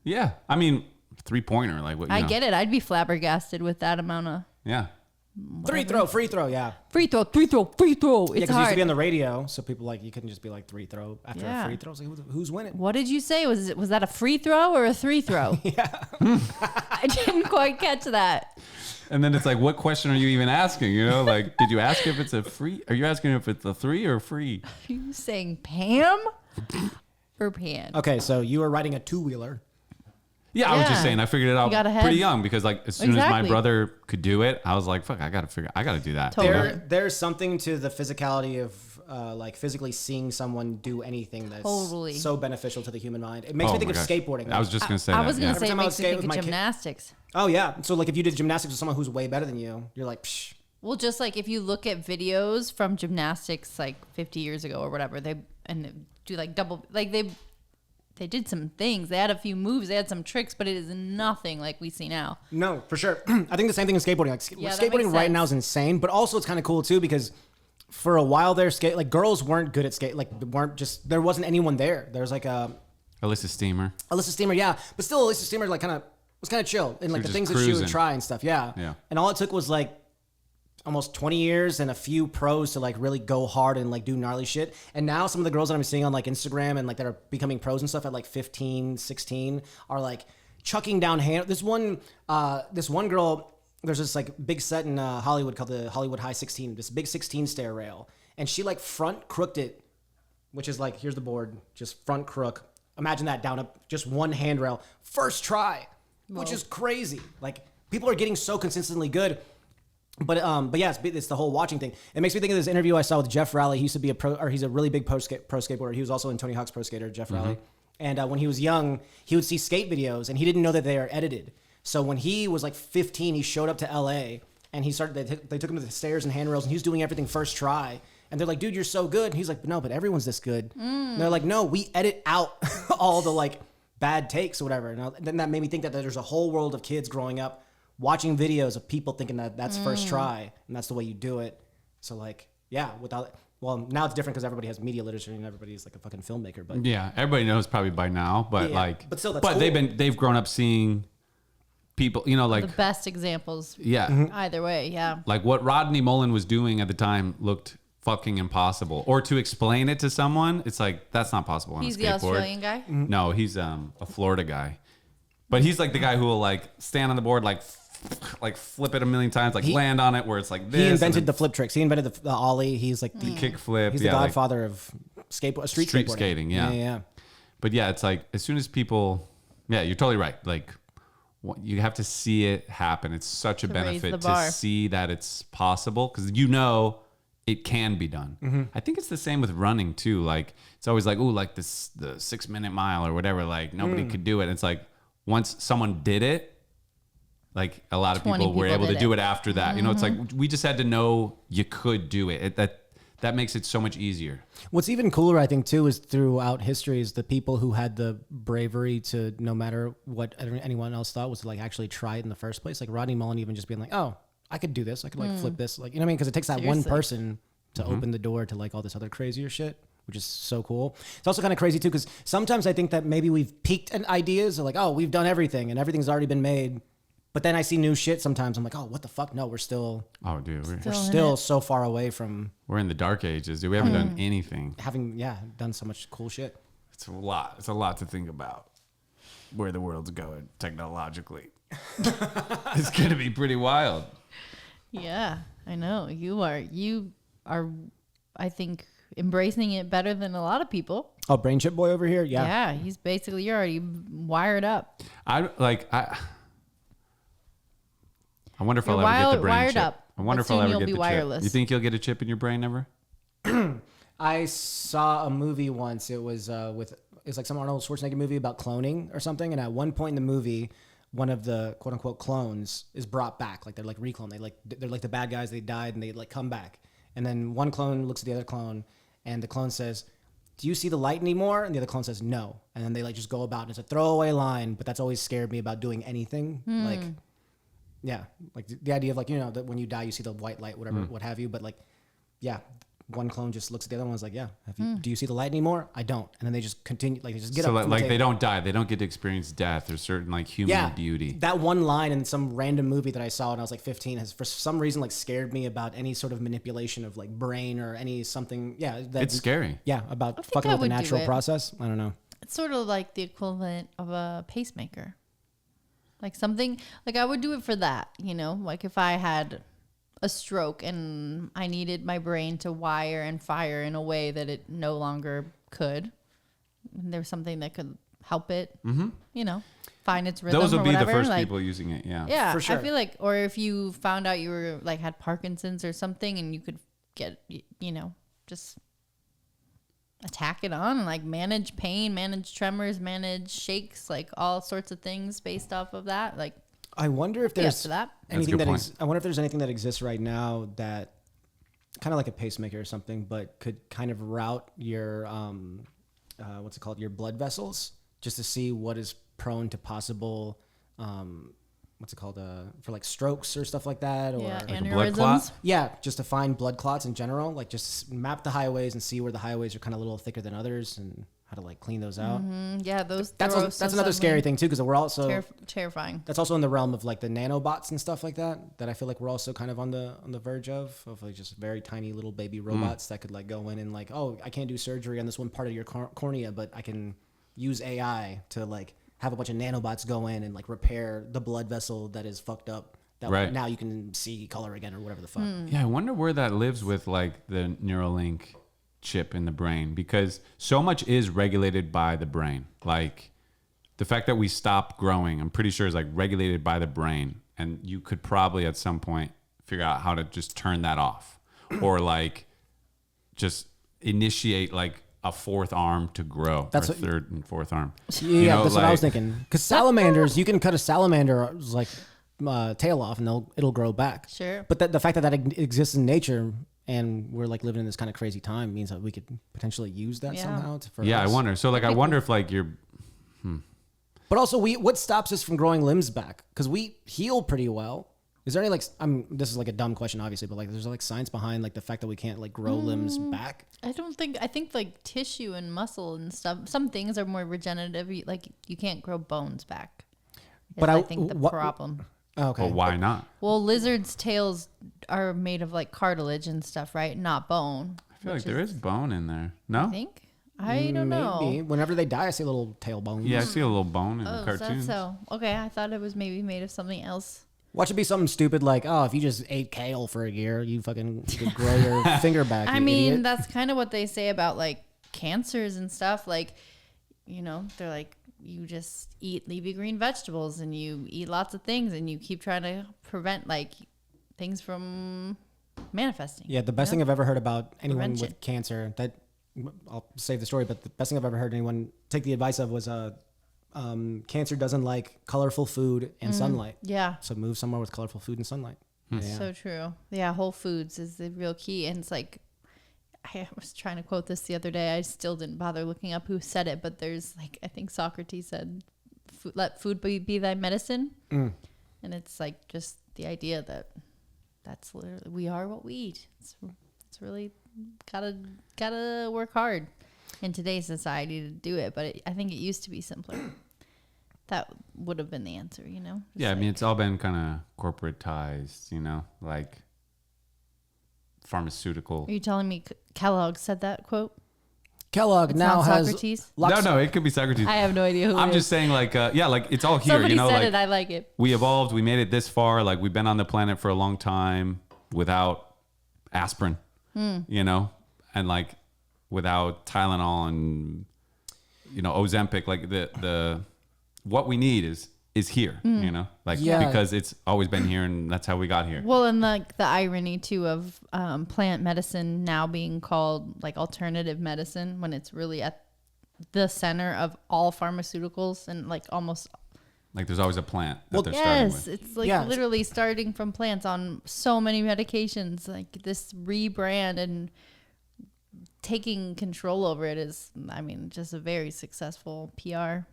Yeah, I mean 3-pointer. Like what? I get it. I'd be flabbergasted with that amount of Yeah. 3 throw, free throw, yeah. free throw, 3 throw, free throw. Yeah, It's because it used to hard. be on the radio, so people like you couldn't just be like 3 throw after Yeah. a free throw. It's like, who's winning? What did you say? Was that a free throw or a 3 throw? Yeah. I didn't quite catch that. And then it's like, what question are you even asking? You know, like, did you ask if it's a free? Are you asking if it's a 3 or free? Are you saying Pam or Pan? Okay, so you were riding a 2-wheeler. Yeah, I was just Yeah. saying, I figured it out got ahead. pretty young because, like, as soon as my Exactly. brother could do it, I was like, fuck, I got to do that. Totally. There's something to the physicality of like physically seeing someone do anything that's Totally. so beneficial to the human mind. It makes Oh me think my of gosh. skateboarding. I was just gonna say I that. was gonna yeah. say it time I makes was me skating think with of my kid- gymnastics. Oh yeah, so like if you did gymnastics with someone who's way better than you, you're like, psh. Well, just like if you look at videos from gymnastics like 50 years ago or whatever, they do like double, like they did some things. They had a few moves, they had some tricks, but it is nothing like we see now. No, for sure. I think the same thing in skateboarding. Like Yeah, that skateboarding makes right sense. now is insane, but also it's kind of cool too because for a while there, girls weren't good at skate. Like there wasn't anyone there. There was like Alyssa Steamer. Alyssa Steamer, yeah, but still Alyssa Steamer was kind of chill in like was the things just that she would cruising. try and stuff. Yeah, Yeah. And all it took was like almost 20 years and a few pros to like really go hard and like do gnarly shit. And now some of the girls that I'm seeing on like Instagram and like that are becoming pros and stuff at like 15, 16 are like chucking down this one girl, there's this like big set in Hollywood called the Hollywood High 16, this big 16 stair rail. And she like front crooked it, which is like, here's the board, just front crook. Imagine that down just one handrail, first try, which is crazy. Like people are getting so consistently good. But yeah, it's the whole watching thing. It makes me think of this interview I saw with Jeff Rowley. He used to be he's a really big pro skateboarder. He was also in Tony Hawk's Pro Skater, Jeff Rowley. And when he was young, he would see skate videos and he didn't know that they are edited. So when he was like 15, he showed up to LA and he started, they took him to the stairs and handrails and he was doing everything first try. And they're like, dude, you're so good. And he's like, no, but everyone's this good. And they're like, no, we edit out all the like bad takes or whatever. And then that made me think that there's a whole world of kids growing up watching videos of people thinking that that's first try and that's the way you do it. So like, yeah, well, now it's different because everybody has media literacy and everybody's like a fucking filmmaker. But Yeah, everybody knows probably by now, but Yeah, like, but still, that's but cool. they've grown up seeing people, you know, like, The best examples. yeah, Either way, yeah. like what Rodney Mullen was doing at the time looked fucking impossible. Or to explain it to someone, it's like that's not possible on He's a the skateboard. Australian guy. No, he's a Florida guy, but he's like the guy who will like stand on the board like flip it a million times, like land on it where it's like this. he invented the flip tricks. He invented the ollie. He's like the kick flip. He's yeah, the like godfather of street skateboarding. skating. Yeah. Yeah. But yeah, it's like as soon as people, yeah, you're totally right. Like you have to see it happen. It's such a To raise benefit the to bar. see that it's possible because you know it can be done. I think it's the same with running too. Like it's always like, ooh, like the 6 minute mile or whatever. Like nobody could do it. And it's like once someone did it, like a lot of 20 people were people able to did do it. it after that. You know, it's like we just had to know you could do it. That makes it so much easier. What's even cooler, I think, too, is throughout history is the people who had the bravery to, no matter what anyone else thought, was to like actually try it in the first place. Like Rodney Mullen even just being like, oh, I could do this. I could like flip this. Like, you know what I mean? Because it takes that one Seriously. person to open the door to like all this other crazier shit, which is so cool. It's also kind of crazy too, because sometimes I think that maybe we've peaked in ideas of like, oh, we've done everything and everything's already been made. But then I see new shit sometimes. I'm like, oh, what the fuck? No, we're still Oh, dude, Still in still it. so far away from we're in the dark ages, dude. We haven't done anything. having, done so much cool shit. It's a lot. It's a lot to think about where the world's going technologically. It's going to be pretty wild. Yeah, I know. You are, I think, embracing it better than a lot of people. Oh, brain chip boy over here? Yeah, he's basically, you're already wired up. I wonder if You're I'll ever get the brain wired chip. up, I wonder but if I'll soon ever you'll get be the wireless. chip. You think you'll get a chip in your brain ever? I saw a movie once. It was it's like some Arnold Schwarzenegger movie about cloning or something. And at one point in the movie, one of the quote unquote clones is brought back. Like they're like recloned. They're like the bad guys. They died and they like come back. And then one clone looks at the other clone, and the clone says, "Do you see the light anymore?" And the other clone says, "No." And then they like just go about. And it's a throwaway line, but that's always scared me about doing anything. Like, yeah, like the idea of like, you know, that when you die you see the white light, whatever, what have you. But like, yeah. One clone just looks at the other one and is like, yeah, do you see the light anymore? I don't. And then they just continue, like they just get So up from the like they table. don't die. They don't get to experience death or certain like human beauty. That one line in some random movie that I saw when I was like 15 has for some reason like scared me about any sort of manipulation of like brain or any something. Yeah. It's scary. Yeah. About think fucking I with the would do natural it. process. I don't know. It's sort of like the equivalent of a pacemaker. Like something, like I would do it for that, you know? Like if I had a stroke and I needed my brain to wire and fire in a way that it no longer could, and there was something that could help it, you know, find its rhythm. Those will or be the whatever. first like, people using it. Yeah. Yeah, For sure. I feel like, or if you found out you were like had Parkinson's or something, and you could get, you know, just attack it on and like manage pain, manage tremors, manage shakes, like all sorts of things based off of that. Like, I wonder if yes there's to that. That's a anything good that point. I wonder if there's anything that exists right now that kind of like a pacemaker or something, but could kind of route your what's it called, your blood vessels, just to see what is prone to possible what's it called for like strokes or stuff like that, or Yeah, Like a blood clot? aneurysms. yeah, just to find blood clots in general, like just map the highways and see where the highways are kind of a little thicker than others and how to like clean those out. Yeah, those. That's they're that's also another scary suddenly thing too, because we're also terrifying. that's also in the realm of like the nanobots and stuff like that I feel like we're also kind of on the verge of like just very tiny little baby robots that could like go in and like, oh, I can't do surgery on this one part of your cornea, but I can use AI to like have a bunch of nanobots go in and like repair the blood vessel that is fucked up, that Right. now you can see color again or whatever the fuck. Yeah, I wonder where that lives with like the Neuralink chip in the brain, because so much is regulated by the brain. Like the fact that we stop growing, I'm pretty sure is like regulated by the brain, and you could probably at some point figure out how to just turn that off or like just initiate like a fourth arm to grow, That's or what- third and fourth arm. Yeah, You know, that's what I was like- thinking. Because salamanders, you can cut a salamander's like tail off and it'll grow back. Sure. But the fact that exists in nature and we're like living in this kind of crazy time means that we could potentially use that Yeah. somehow. For Yeah, I us. wonder. So like, I wonder if like you're, But also, what stops us from growing limbs back? Because we heal pretty well. Is there any like this is like a dumb question obviously, but like there's like science behind like the fact that we can't like grow limbs back? I think like tissue and muscle and stuff, some things are more regenerative. Like you can't grow bones back. But I think the problem. Okay. Well, why not? Well, lizards' tails are made of like cartilage and stuff, right? Not bone. I feel like there is bone in there. No? I think. I don't know. Maybe. Whenever they die, I see little tail bones. Yeah, I see a little bone in the Oh, cartoons. so okay. I thought it was maybe made of something else. Watch it be something stupid like, oh, if you just ate kale for a year, you fucking could grow your finger back. I you mean, idiot. that's kind of what they say about like cancers and stuff. Like, they're like, you just eat leafy green vegetables and you eat lots of things and you keep trying to prevent like things from manifesting. Yeah, the best thing I've ever heard about anyone Prevention. with cancer, that I'll save the story, but the best thing I've ever heard anyone take the advice of was cancer doesn't like colorful food and sunlight. Yeah. So move somewhere with colorful food and sunlight. Yeah. So true. Yeah, Whole Foods is the real key. And it's like, I was trying to quote this the other day. I still didn't bother looking up who said it, but there's like, I think Socrates said, let food be thy medicine. And it's like just the idea that that's literally, we are what we eat. It's really gotta work hard in today's society to do it. But I think it used to be simpler. That would have been the answer, Just Yeah, I mean, it's all been kind of corporatized, like pharmaceutical. Are you telling me Kellogg said that quote? Kellogg It's now not has Socrates? No, it could be Socrates. I have no idea who I'm it just is. saying, like, like it's all here. Somebody said like it. I like it. we evolved, we made it this far. Like we've been on the planet for a long time without aspirin, and like without Tylenol and Ozempic. Like the what we need is here, because it's always been here and that's how we got here. Well, and the irony too of plant medicine now being called like alternative medicine when it's really at the center of all pharmaceuticals and like almost. Like there's always a plant that they're starting Yes, with. it's like literally starting from plants on so many medications. Like this rebrand and taking control over it is, I mean, just a very successful PR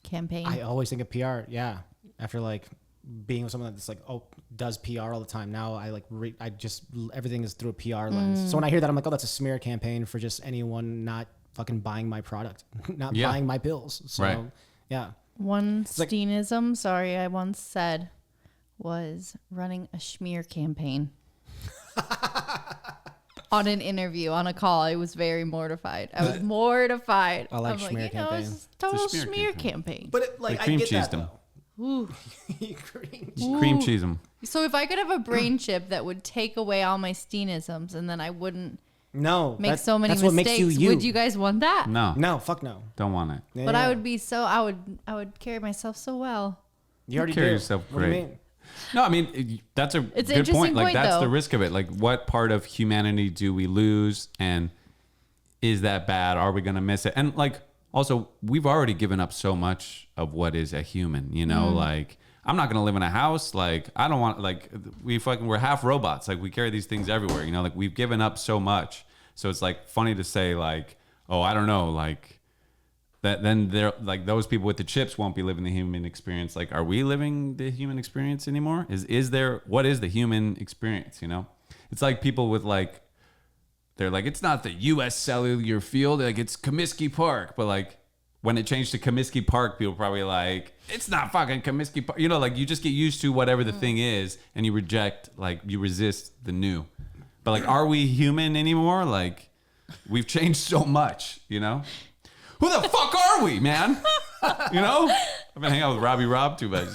campaign. I always think of PR. Yeah. After like being with someone that's like, does PR all the time. Now I like, everything is through a PR lens. So when I hear that, I'm like, that's a smear campaign for just anyone not fucking buying my product, not buying my pills. So Right. yeah. One like- Steenism, I once said, was running a schmear campaign. On an interview, on a call, I was very mortified. I was mortified. I like I'm schmear campaign. It's a total It's a schmear schmear campaign. campaign. But it, like, They cream I get cheesed that them. though. Ooh. Cream cheese them. So if I could have a brain chip that would take away all my Steenisms and then I wouldn't No. so many that's mistakes, what makes you. would you guys want that? No, fuck no. don't want it. Yeah, But yeah. I would be I would carry myself so well. You already carry do. yourself What do you great. mean? No, I mean, that's a It's an good interesting point. Like, point, that's though. the risk of it. Like, what part of humanity do we lose? And is that bad? Are we going to miss it? And, like, also, we've already given up so much of what is a human, Like, I'm not going to live in a house. Like, I don't want, like, we're half robots. Like, we carry these things everywhere, Like, we've given up so much. So it's, like, funny to say, like, oh, I don't know, like, that then they're like those people with the chips won't be living the human experience. Like, are we living the human experience anymore? Is there, what is the human experience? It's like people with like, they're like, it's not the U.S. cellular field. Like it's Comiskey Park. But like when it changed to Comiskey Park, people probably like, it's not fucking Comiskey Park. Like you just get used to whatever the thing is and you resist the new. But like, are we human anymore? Like we've changed so much, Who the fuck are we, man? I've been hanging out with Robbie Rob too much.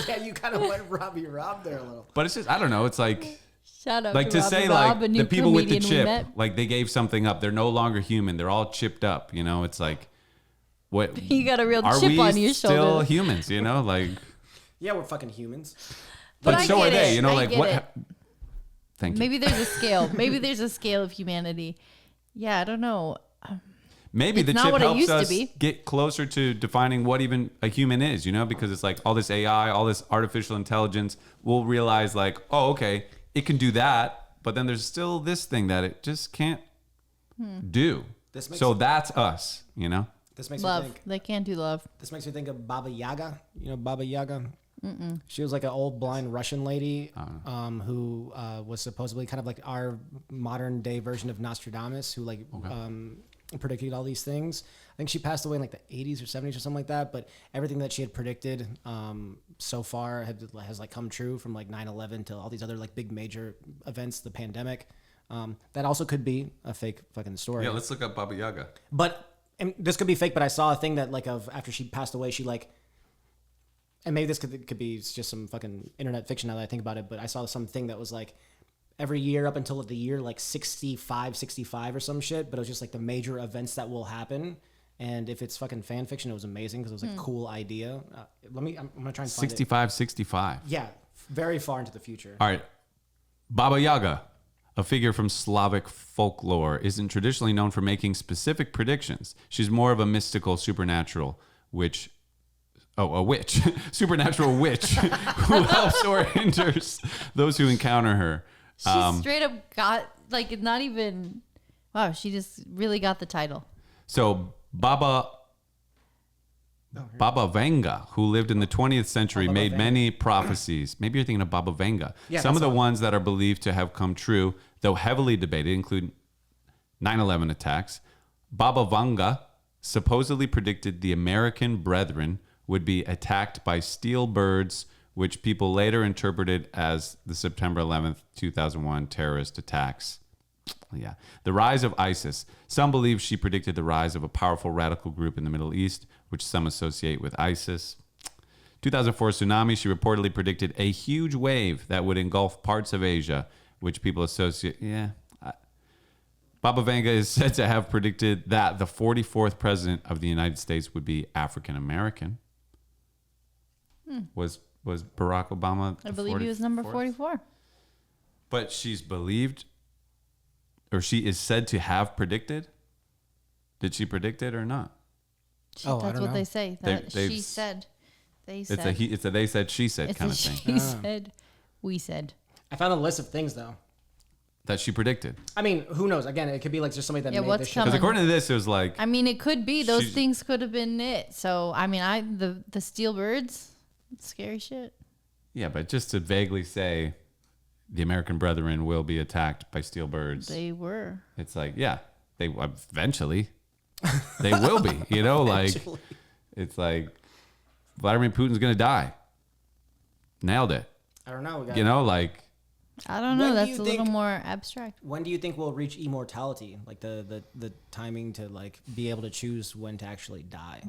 Yeah, you kind of went Robbie Rob there a little. But it's just, I don't know. It's like, Shout out like to to Robbie say Rob, a like new the people with the comedian we met. chip, like they gave something up. They're no longer human. They're all chipped up. It's like, what? You got a real Are chip we on your still shoulder. humans? Like, Yeah, we're fucking humans. but I so get are they. it. Like get what? it. Thank you. Maybe there's a scale. Maybe there's a scale of humanity. Yeah, I don't know. Maybe the It's not chip what it helps used to us be. get closer to defining what even a human is, because it's like all this AI, all this artificial intelligence, we'll realize like, oh, okay, it can do that, but then there's still this thing that it just can't do. So that's us, This makes Love. me think. They can't do love. This makes me think of Baba Yaga. Baba Yaga. She was like an old blind Russian lady who was supposedly kind of like our modern day version of Nostradamus, who like predicted all these things. I think she passed away in like the 80s or 70s or something like that. But everything that she had predicted so far has like come true, from like 9/11 to all these other like big major events, the pandemic. That also could be a fake fucking story. Yeah, let's look up Baba Yaga. But and this could be fake. But I saw a thing that like of after she passed away, she like. And maybe this could be just some fucking internet fiction now that I think about it, but I saw something that was like every year up until the year like 65 or some shit, but it was just like the major events that will happen. And if it's fucking fan fiction, it was amazing because it was like a cool idea. I'm going to try and find 65. Yeah, very far into the future. All right. Baba Yaga, a figure from Slavic folklore, isn't traditionally known for making specific predictions. She's more of a mystical, supernatural witch. Oh, a witch, supernatural witch who helps or hinders those who encounter her. She straight up got, like, not even, wow, she just really got the title. So Baba Vanga, who lived in the 20th century, made many prophecies. Maybe you're thinking of Baba Vanga. Yeah, some of the ones that are believed to have come true, though heavily debated, include 9/11 attacks. Baba Vanga supposedly predicted the American Brethren would be attacked by steel birds, which people later interpreted as the September 11th, 2001 terrorist attacks. Yeah. The rise of ISIS. Some believe she predicted the rise of a powerful radical group in the Middle East, which some associate with ISIS. 2004 tsunami. She reportedly predicted a huge wave that would engulf parts of Asia, which people associate. Yeah. Baba Vanga is said to have predicted that the 44th president of the United States would be African American. Was Barack Obama? I believe he was number 44. But she's believed, or she is said to have predicted. Did she predict it or not? I That's don't what know. they say. That she said. They said. It's a they said, she said It's kind a of thing. she said, we said. I found a list of things though. That she predicted. I mean, who knows? Again, it could be like just somebody that made what's this shit. coming? Because according to this, it was like. I mean, it could be. Those She's- things could have been it. So, I mean, the steel birds, scary shit. Yeah, but just to vaguely say the American Brethren will be attacked by steel birds. They were. It's like, yeah, they eventually they will be, you know, like it's like Vladimir Putin's going to die. Nailed it. I don't know. You know, like I don't When know. do That's you a little think- more abstract. When do you think we'll reach immortality? Like the timing to like be able to choose when to actually die.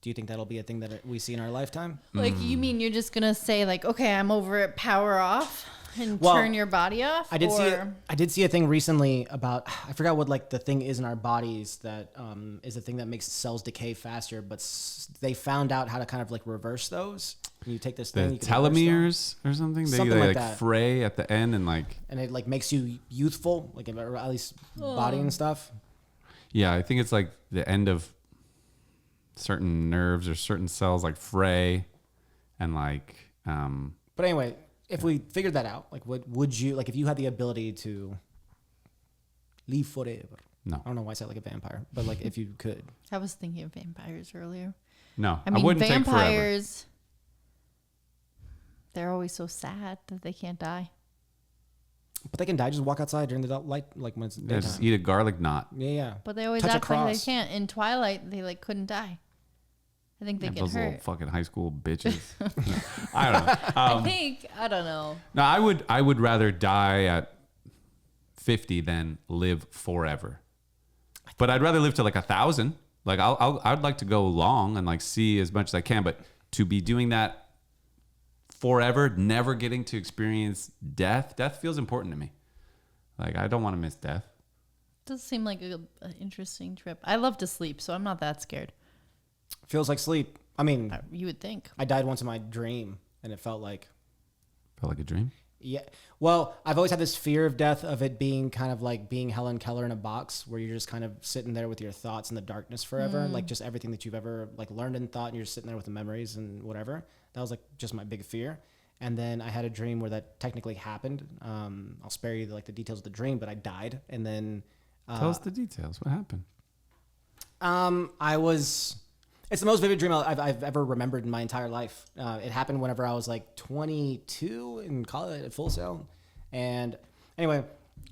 Do you think that'll be a thing that we see in our lifetime? Like, you mean you're just going to say, like, okay, I'm over it, power off and Well, turn your body off? I did see a thing recently about, I forgot what like the thing is in our bodies that is the thing that makes cells decay faster, but they found out how to kind of like reverse those. You take this thing, the you can reverse them, telomeres or something. They Something like like that. fray at the end and like. and it like makes you youthful, like or at least body and stuff. Yeah, I think it's like the end of certain nerves or certain cells like fray and like. But anyway, if we figured that out, like, what would you like if you had the ability to live forever? No. I don't know why I said like a vampire, but like if you could. I was thinking of vampires earlier. No, I mean, wouldn't take forever. vampires, they're always so sad that they can't die. But they can die. Just walk outside during the light, like when it's Yeah, just daytime. eat a garlic knot. Yeah. But they always Touch a act like they cross. can't. In Twilight, they like couldn't die. I think they Yeah, get those little hurt. fucking high school bitches. I don't know. I don't know. No, I would rather die at 50 than live forever. But I'd rather live to like 1,000. Like I'd like to go long and like see as much as I can. But to be doing that forever, never getting to experience death feels important to me. Like I don't want to miss death. Does seem like an interesting trip. I love to sleep, so I'm not that scared. Feels like sleep. I mean, You would think. I died once in my dream, and it felt like. Felt like a dream. Yeah. Well, I've always had this fear of death, of it being kind of like being Helen Keller in a box where you're just kind of sitting there with your thoughts in the darkness forever. Like just everything that you've ever like learned and thought, and you're just sitting there with the memories and whatever. That was like just my big fear. And then I had a dream where that technically happened. I'll spare you like the details of the dream, but I died. And then Tell us the details. What happened? I was, It's the most vivid dream I've ever remembered in my entire life. It happened whenever I was like 22 in college at Full Sail. And anyway,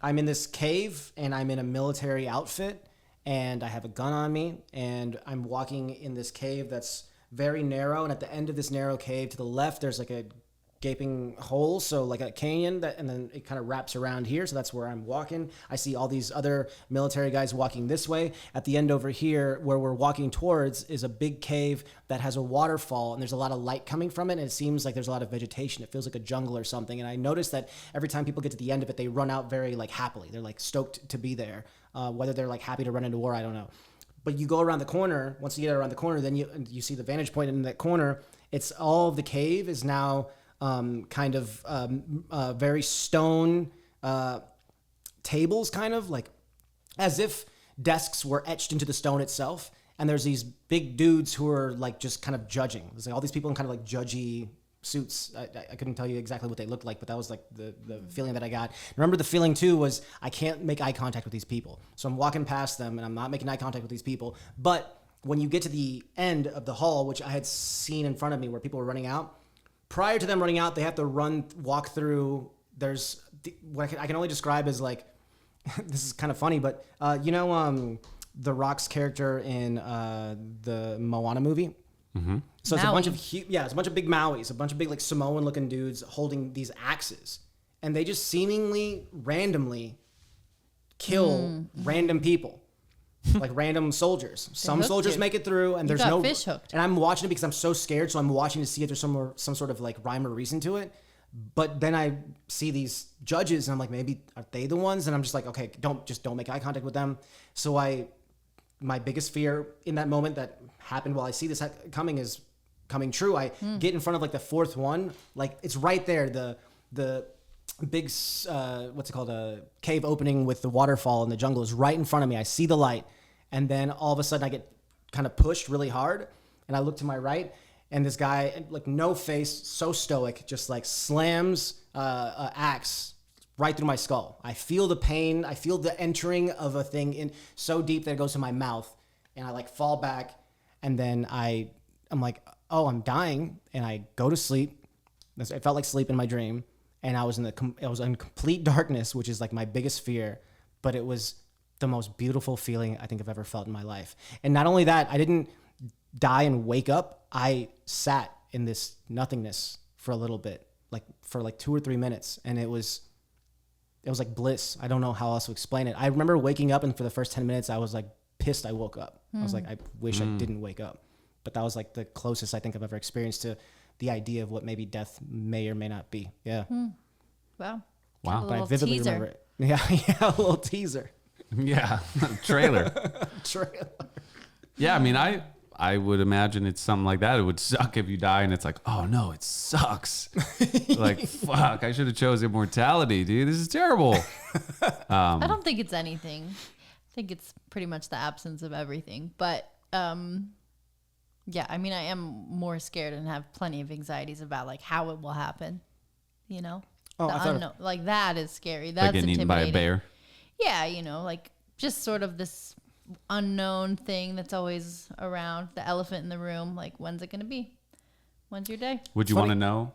I'm in this cave and I'm in a military outfit and I have a gun on me and I'm walking in this cave that's very narrow. And at the end of this narrow cave to the left, there's like a gaping hole, so like a canyon, and then it kind of wraps around here, so that's where I'm walking. I see all these other military guys walking this way. At the end over here where we're walking towards is a big cave that has a waterfall, and there's a lot of light coming from it, and it seems like there's a lot of vegetation. It feels like a jungle or something. And I noticed that every time people get to the end of it, they run out very like happily. They're like stoked to be there, whether they're like happy to run into war, I don't know. But you go around the corner. Once you get around the corner, then you see the vantage point in that corner. It's all of the cave is now very stone tables, kind of like as if desks were etched into the stone itself. And there's these big dudes who are like just kind of judging. There's like all these people in kind of like judgy suits. I couldn't tell you exactly what they looked like, but that was like the feeling that I got. Remember, the feeling too was I can't make eye contact with these people. So I'm walking past them and I'm not making eye contact with these people. But when you get to the end of the hall, which I had seen in front of me where people were running out, prior to them running out, they have to walk through. There's what I can only describe as like, this is kind of funny, but The Rock's character in the Moana movie. Mm-hmm. So it's Maui. It's a bunch of big Mauis, a bunch of big like Samoan looking dudes holding these axes, and they just seemingly randomly kill random people. Like random soldiers. Some soldiers make it through, and there's no fish hooked. And I'm watching it because I'm so scared, so I'm watching to see if there's some sort of like rhyme or reason to it. But then I see these judges, and I'm like, maybe are they the ones? And I'm just like, okay, don't make eye contact with them. So my biggest fear in that moment that happened while I see this coming is coming true. I get in front of like the fourth one, like it's right there. The big what's it called, a cave opening with the waterfall in the jungle is right in front of me. I see the light, and then all of a sudden I get kind of pushed really hard, and I look to my right, and this guy, like no face, so stoic, just like slams an axe right through my skull. I feel the pain. I feel the entering of a thing in so deep that it goes to my mouth, and I like fall back, and then I'm like, oh, I'm dying, and I go to sleep. It felt like sleep in my dream. And I was in complete darkness, which is like my biggest fear, but it was the most beautiful feeling I think I've ever felt in my life. And not only that, I didn't die and wake up. I sat in this nothingness for a little bit, like for like 2 or 3 minutes, and it was like bliss. I don't know how else to explain it. I remember waking up, and for the first 10 minutes, I was like pissed I woke up. I was like, I wish I didn't wake up. But that was like the closest I think I've ever experienced to the idea of what maybe death may or may not be. Yeah. Wow. Wow. But I vividly remember it. Yeah, a little teaser. Yeah. Trailer. Trailer. Yeah, I mean, I would imagine it's something like that. It would suck if you die and it's like, oh no, it sucks. Like, fuck, I should have chose immortality, dude. This is terrible. I don't think it's anything. I think it's pretty much the absence of everything. But yeah, I mean, I am more scared and have plenty of anxieties about like how it will happen. You know, Oh, the I thought unknown, like that is scary. That's Like getting eaten by a bear. Yeah, like just sort of this unknown thing that's always around, the elephant in the room. Like, when's it going to be? When's your day? Would you want to know?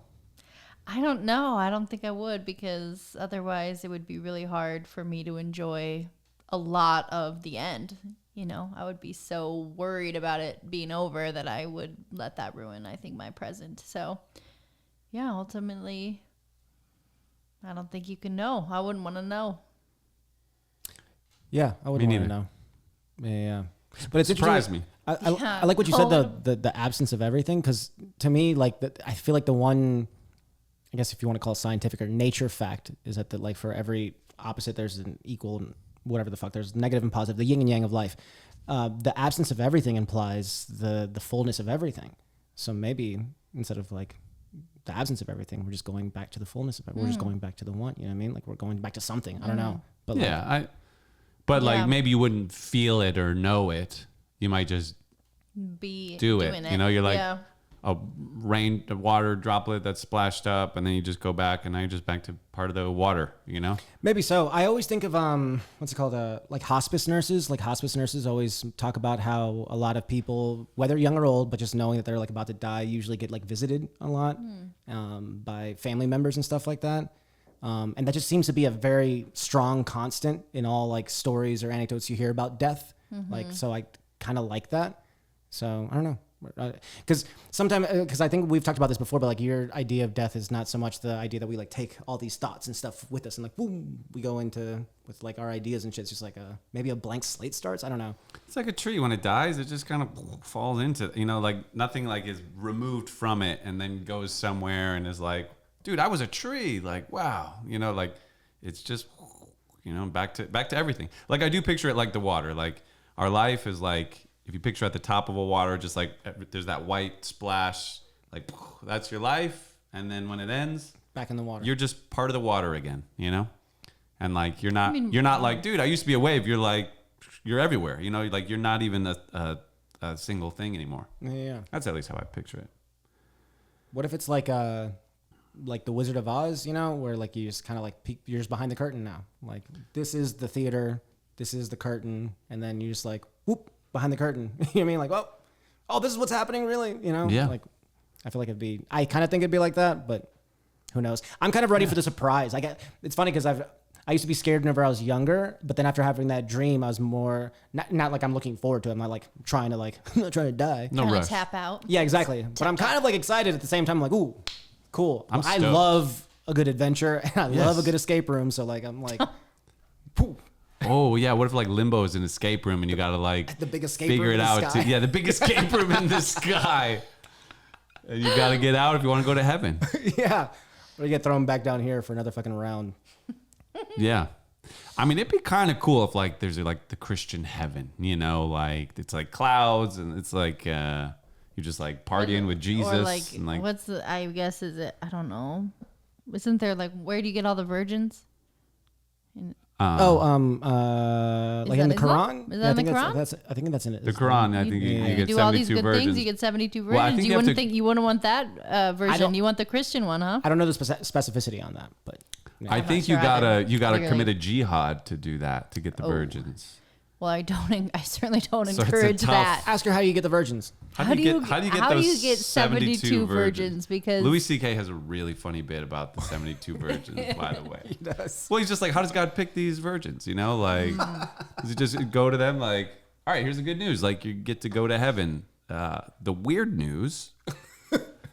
I don't know. I don't think I would, because otherwise it would be really hard for me to enjoy a lot of the end. I would be so worried about it being over that I would let that ruin, I think, my present. So, yeah, ultimately, I don't think you can know. I wouldn't want to know. Yeah, I wouldn't want to know. Yeah. But it's Surprised me. I like what you said, the absence of everything, because to me, like, I feel like the one, I guess if you want to call it scientific or nature fact, is that like for every opposite, there's an equal, whatever the fuck, there's negative and positive, the yin and yang of life. The absence of everything implies the fullness of everything. So maybe instead of like the absence of everything, we're just going back to the fullness of it. We're just going back to the one, you know what I mean? Like we're going back to something. I don't know. But yeah, like maybe you wouldn't feel it or know it. You might just Be do doing it. You're like, a water droplet that's splashed up, and then you just go back, and now you're just back to part of the water, you know? Maybe so. I always think of what's it called? Like hospice nurses. Like hospice nurses always talk about how a lot of people, whether young or old, but just knowing that they're like about to die, usually get like visited a lot by family members and stuff like that. And that just seems to be a very strong constant in all like stories or anecdotes you hear about death. Like, so I kind of like that. So I don't know. Because sometimes, because I think we've talked about this before, but like your idea of death is not so much the idea that we like take all these thoughts and stuff with us and like boom, we go into with like our ideas and shit. It's just like maybe a blank slate starts. I don't know. It's like a tree. When it dies, it just kind of falls into, you know, like nothing like is removed from it and then goes somewhere and is like, dude, I was a tree. Like, wow. You know, like it's just, you know, back to everything. Like I do picture it like the water. Like our life is like, if you picture at the top of a water, just like there's that white splash, like that's your life. And then when it ends, back in the water, you're just part of the water again, you know? And like, you're not like, dude, I used to be a wave. You're like, you're everywhere, you know, like you're not even a single thing anymore. Yeah. That's at least how I picture it. What if it's like the Wizard of Oz, you know, where like you just kind of like you're just behind the curtain now. Like this is the theater, this is the curtain. And then you just like, whoop. Behind the curtain. You know what I mean? Like, oh, this is what's happening, really? You know? Yeah. Like, I feel like I kind of think it'd be like that, but who knows? I'm kind of ready for the surprise. It's funny because I used to be scared whenever I was younger, but then after having that dream, I was more, not like I'm looking forward to it. I'm not like trying to like, I'm not trying to die. No Kinda rush. tap out. Yeah, exactly. But I'm kind of like excited at the same time. I'm like, ooh, cool. I'm I stoked. love a good adventure and I love a Yes. good escape room. So like, I'm like, poof. Oh yeah, what if like Limbo is an escape room and you gotta like The big escape figure room it in the out? sky. The big escape room in the sky. And you gotta get out if you want to go to heaven. Yeah. Or you get thrown back down here for another fucking round. Yeah, I mean it'd be kind of cool if like there's like the Christian heaven, you know, like it's like clouds and it's like you're just like partying with Jesus. Or like, and like what's the, I guess, is it, I don't know. Isn't there like, where do you get all the virgins? Like in the Islam? Quran? Is that Yeah, in the Quran? I think that's in it. the Quran. I think you get do all these 72 good virgins. things, you get 72 virgins. Well, I think you you have wouldn't to- you wouldn't want that version. don't- You want the Christian one, huh? I don't know the specificity on that, but yeah. I I'm not think sure you gotta either. commit Clearly. a jihad to do that to get the Oh. virgins. Well, I certainly don't So it's a encourage tough- that. Ask her how you get the virgins. How do you get those 72 virgins? Because Louis C.K. has a really funny bit about the 72 virgins, by the way. He does. Well, he's just like, how does God pick these virgins? You know, like, does he just go to them like, all right, here's the good news. Like, you get to go to heaven. The weird news.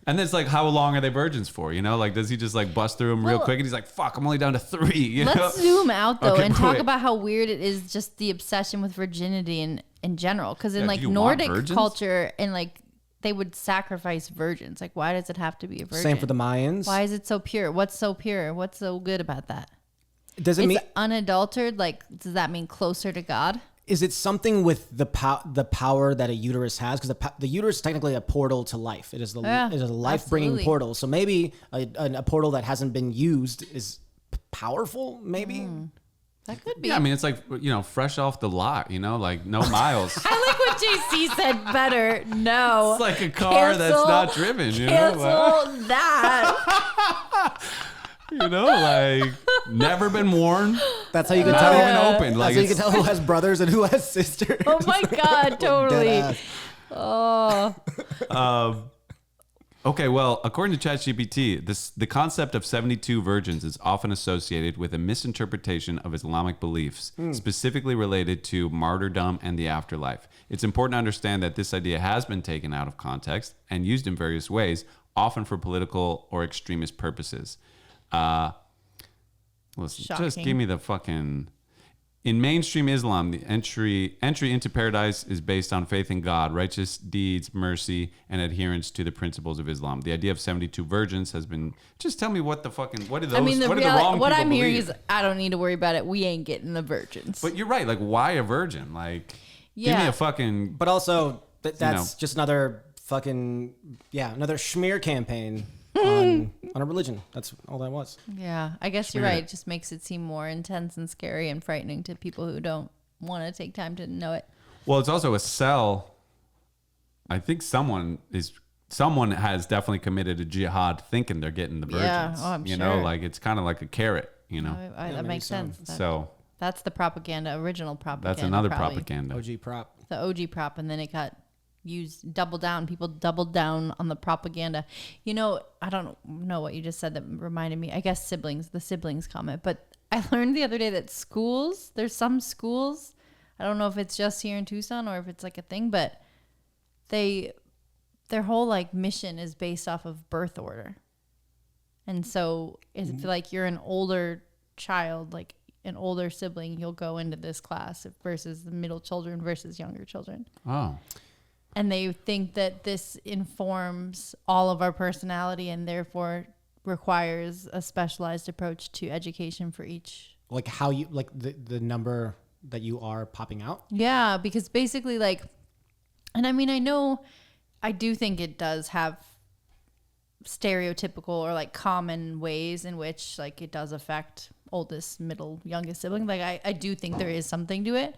And then it's like, how long are they virgins for? You know, like, does he just like bust through them real Well, quick? And he's like, fuck, I'm only down to 3. You know? let's zoom out though Okay, and talk quick. about how weird it is, just the obsession with virginity in general. Because in Yeah, like do you want Nordic virgins? culture, and like they would sacrifice virgins. Like, why does it have to be a virgin? Same for the Mayans. Why is it so pure? What's so pure? What's so good about that? Does it It's mean? unadulterated. Like, does that mean closer to God? Is it something with the power that a uterus has? Because the uterus is technically a portal to life. It is Yeah, it is a life bringing absolutely. portal. So maybe a portal that hasn't been used is powerful. Maybe. That could be. Yeah, I mean, it's like, you know, fresh off the lot, you know, like no miles. I like what JC said better. No. It's like a car that's Cancel- not driven, you know? Cancel Like, that. you know, like never been worn. That's how you can Not tell. even opened. That's Like how you can it's, tell who has brothers and who has sisters. Oh my God, totally. Dead ass. Oh. okay, well, according to ChatGPT, the concept of 72 virgins is often associated with a misinterpretation of Islamic beliefs, specifically related to martyrdom and the afterlife. It's important to understand that this idea has been taken out of context and used in various ways, often for political or extremist purposes. Listen, just Shocking. give me the fucking... In mainstream Islam, the entry into paradise is based on faith in God, righteous deeds, mercy, and adherence to the principles of Islam. The idea of 72 virgins has been... Just tell me what the fucking... What are those? I mean, what are the wrong what people I'm hearing believe? is I don't need to worry about it. We ain't getting the virgins. But you're right. Like, why a virgin? Like, give me Yeah. a fucking... But also, that's know. just another fucking another schmear campaign on a religion. That's all that was. Yeah, I guess you're Smear right. it. It just makes it seem more intense and scary and frightening to people who don't want to take time to know it. Well, it's also a sell. I think someone is someone has definitely committed a jihad thinking they're getting the virgins. Yeah, I'm you sure. know, like it's kind of like a carrot, you know. That maybe makes so. sense. So That's the propaganda, original propaganda. that's another probably. propaganda. OG prop. The OG prop, and then it got used, double down. People doubled down on the propaganda. You know, I don't know what you just said that reminded me. I guess the siblings comment. But I learned the other day that there's some schools, I don't know if it's just here in Tucson or if it's like a thing, but their whole like mission is based off of birth order. And so if like you're an older child, like an older sibling, you'll go into this class versus the middle children versus younger children. Oh. And they think that this informs all of our personality and therefore requires a specialized approach to education for each. Like how you, like the number that you are popping out? Yeah, because basically like, and I mean, I do think it does have stereotypical or like common ways in which like it does affect oldest, middle, youngest sibling. Like I do think there is something to it.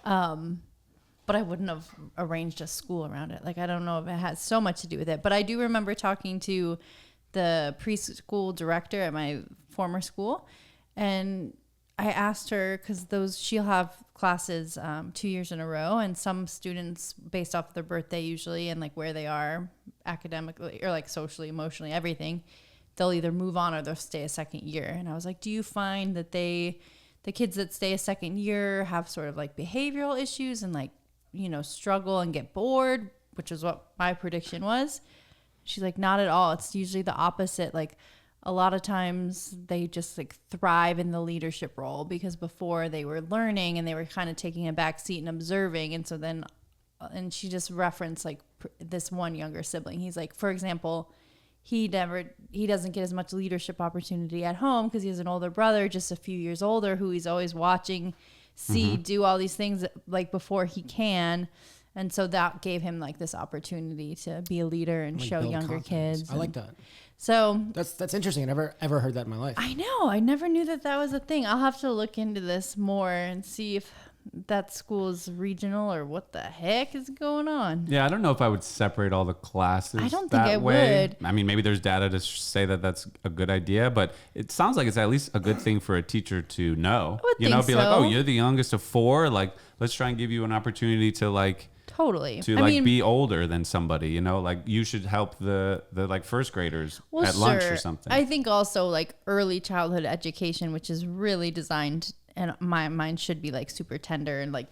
But I wouldn't have arranged a school around it. Like, I don't know if it has so much to do with it, but I do remember talking to the preschool director at my former school. And I asked her, cause she'll have classes, 2 years in a row, and some students based off of their birthday usually, and like where they are academically or like socially, emotionally, everything, they'll either move on or they'll stay a second year. And I was like, do you find that the kids that stay a second year have sort of like behavioral issues and like, you know, struggle and get bored, which is what my prediction was? She's like, not at all. It's usually the opposite. Like a lot of times they just like thrive in the leadership role because before they were learning and they were kind of taking a back seat and observing. And so then, and she just referenced like this one younger sibling. He's like, for example, he doesn't get as much leadership opportunity at home because he has an older brother, just a few years older, who he's always watching do all these things like before he can. And so that gave him like this opportunity to be a leader and Like show build younger confidence. kids. I like that. So That's interesting. I never ever heard that in my life. I know, I never knew that was a thing. I'll have to look into this more and see if that school is regional or what the heck is going on. Yeah, I don't know if I would separate all the classes. I don't that think I way. would. I mean, maybe there's data to say that that's a good idea, but it sounds like it's at least a good thing for a teacher to know. I would You know, think be like, so. oh, you're the youngest of four. Like, let's try and give you an opportunity to like Totally. be older than somebody. You know, like you should help the like first graders at lunch or something. I think also like early childhood education, which is really designed, and my mind should be like super tender and like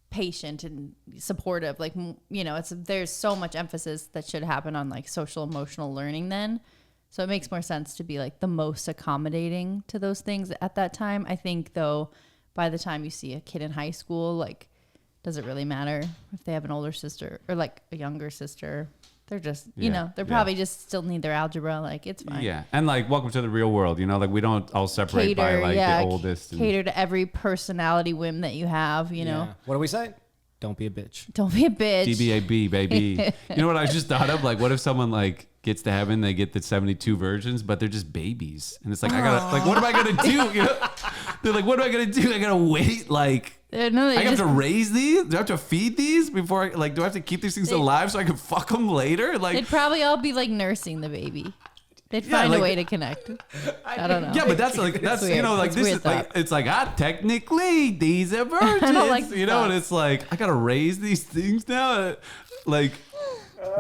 patient and supportive. Like, you know, there's so much emphasis that should happen on like social emotional learning then. So it makes more sense to be like the most accommodating to those things at that time. I think though, by the time you see a kid in high school, like, does it really matter if they have an older sister or like a younger sister? They're just, you know, they're probably just still need their algebra. Like, it's fine. Yeah. And like, welcome to the real world. You know, like we don't all separate by like the oldest. Cater to every personality whim that you have, you know. Yeah. What do we say? Don't be a bitch. Don't be a bitch. DBAB, baby. You know what I just thought of? Like, what if someone like gets to heaven, they get the 72 virgins, but they're just babies. And it's like, I gotta, like, what am I gonna do? You know? They're like, what am I gonna do? I gotta wait, like, No, I have to raise these? Do I have to feed these before? Like, do I have to keep these things alive so I can fuck them later? Like, they'd probably all be like nursing the baby. They'd find a way to connect. I don't know. yeah, but that's like you weird. know, like That's this is weird like it's like technically these are virgins. I don't like you know, and it's like I gotta raise these things now. Like,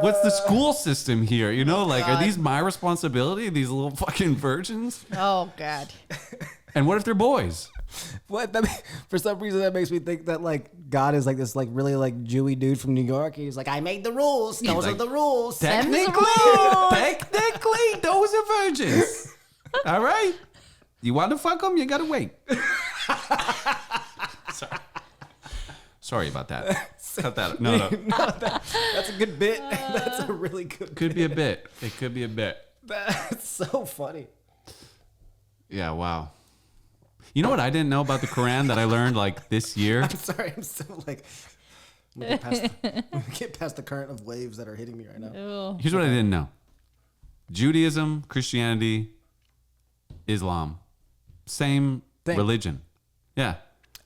what's the school system here? You know, like are these my responsibility? These little fucking virgins? Oh God. And what if they're boys? What? For some reason, that makes me think that like God is like this like really like Jewy dude from New York. He's like, I made the rules. Those are like, the rules. Technically, those are virgins. All right. You want to fuck them? You gotta wait. Sorry about that. Cut that. No. That's a good bit. That's a really good. Could be a bit. It could be a bit. That's so funny. Yeah. Wow. You know what I didn't know about the Quran that I learned like this year? I'm sorry. I'm still like. Get past the current of waves that are hitting me right now. Ew. Here's what I didn't know: Judaism, Christianity, Islam, same Thing. religion. Yeah.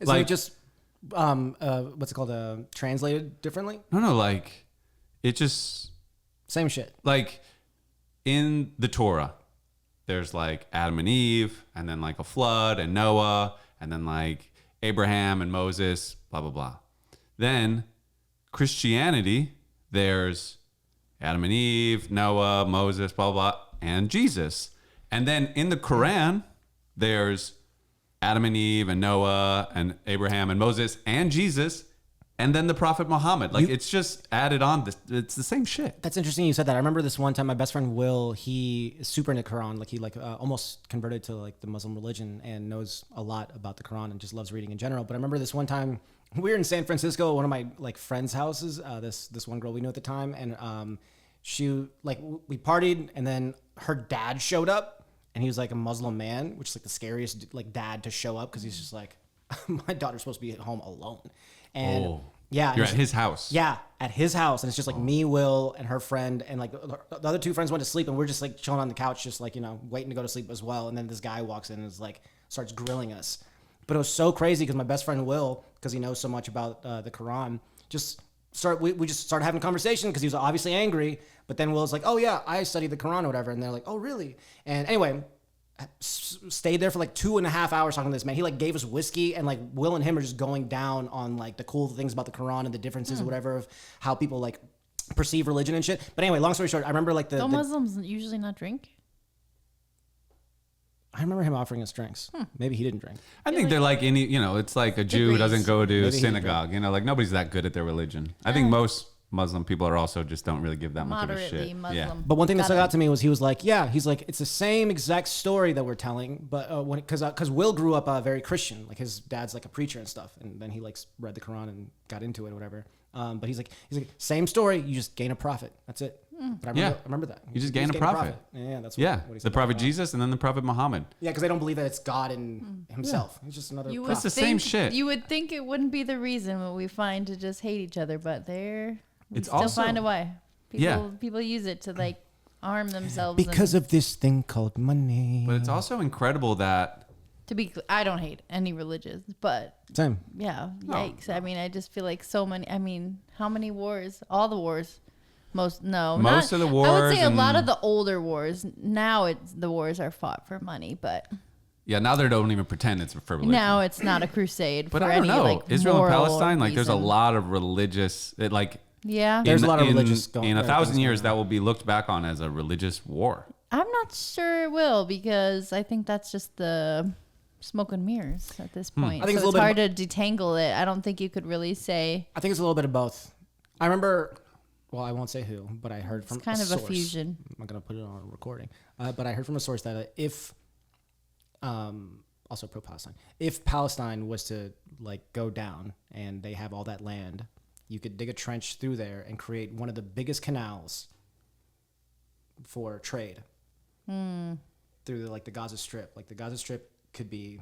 Is it just what's it called? Translated differently? No, like it just Same shit. Like in the Torah, there's like Adam and Eve, and then like a flood and Noah, and then like Abraham and Moses, blah, blah, blah. Then Christianity, there's Adam and Eve, Noah, Moses, blah, blah, blah, and Jesus. And then in the Quran, there's Adam and Eve and Noah and Abraham and Moses and Jesus. And then the Prophet Muhammad. Like, it's just added on. It's the same shit. That's interesting you said that. I remember this one time, my best friend Will, he is super into Quran. Like, he almost converted to like the Muslim religion and knows a lot about the Quran and just loves reading in general. But I remember this one time, we were in San Francisco at one of my like friends' houses. This one girl we knew at the time, and she like we partied, and then her dad showed up, and he was like a Muslim man, which is like the scariest like dad to show up because he's just like, my daughter's supposed to be at home alone. And yeah, you're at his house. Yeah, at his house, and it's just like me, Will, and her friend, and like the other two friends went to sleep, and we're just like chilling on the couch, just like waiting to go to sleep as well. And then this guy walks in and is like starts grilling us. But it was so crazy because my best friend Will, because he knows so much about the Quran, we just started having a conversation because he was obviously angry. But then Will's like, "Oh yeah, I studied the Quran or whatever," and they're like, "Oh really?" And anyway, stayed there for like 2.5 hours talking to this man. He like gave us whiskey, and like Will and him are just going down on like the cool things about the Quran and the differences or whatever of how people like perceive religion and shit. But anyway, long story short, I remember like Don't Muslims usually not drink? I remember him offering us drinks. Maybe he didn't drink. I think they're like any, it's like a Jew who doesn't go to Maybe he synagogue. Like nobody's that good at their religion. I think most Muslim people are also just don't really give that much of a Moderately shit. Muslim. Yeah. But one thing that stuck out to me was he was like, it's the same exact story that we're telling, but because Will grew up very Christian, like his dad's like a preacher and stuff, and then he like read the Quran and got into it or whatever. But he's like, same story, you just gain a prophet. That's it. But I remember that. You just gain a prophet. Yeah, that's Yeah, what he said the prophet about Jesus and then the prophet Muhammad. Yeah, because they don't believe that it's God in himself. He's just another prophet. It's the same shit. You would think it wouldn't be the reason what we find to just hate each other, but we still also- find a way. People use it to like arm themselves. Because of this thing called money. But it's also incredible that I don't hate any religions, but Same. yeah, yikes. I mean, I just feel like so many. I mean, how many wars? All the wars. Most of the wars. I would say a lot of the older wars. Now the wars are fought for money, but yeah, now they don't even pretend it's for religion. now it's not a crusade. But for I don't any, know. Like, Israel and moral Palestine, like there's a reason. lot of religious, Yeah, There's a lot of religious in 1,000 years that will be looked back on as a religious war. I'm not sure it will because I think that's just the smoke and mirrors at this point. I think so it's it's a little hard to detangle it. I don't think you could really say. I think it's a little bit of both. I remember, well, I won't say who, but I heard from kind of source. a fusion. I'm not going to put it on a recording. But I heard from a source that if, also pro-Palestine, if Palestine was to like go down and they have all that land, you could dig a trench through there and create one of the biggest canals for trade through the Gaza Strip. Like the Gaza Strip could be,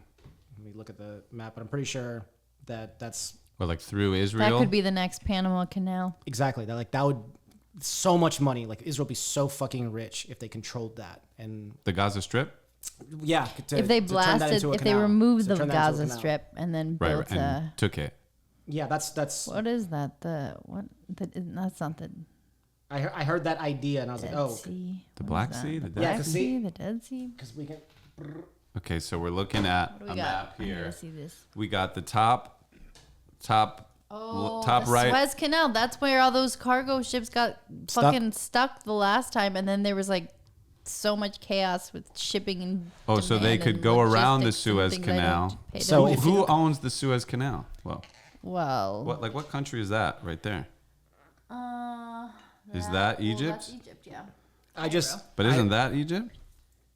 let me look at the map, but I'm pretty sure that's Or like through Israel. That could be the next Panama Canal. exactly that would so much money. Like Israel would be so fucking rich if they controlled that. And the Gaza Strip. yeah, If they blasted, if they removed the Gaza Strip. Strip and then Right, built and took it. Yeah, that's. what is that? That's not the I heard that idea and I was Dead like, oh, Sea. The What Black is that? Sea? The The Yeah, Black 'cause Sea, see- the Dead Sea. because we can. Okay, so we're looking at What do a we got? map I here. gotta see this. We got the top Oh, top the right. Suez Canal. That's where all those cargo ships got fucking stuck the last time, and then there was like so much chaos with shipping and. Oh, so they demand could and go around the logistics and Suez things I don't Canal. pay So attention if Who you- owns the Suez Canal? Well, What country is that right there? Is that That's Egypt? Egypt, yeah. I just. But isn't that Egypt?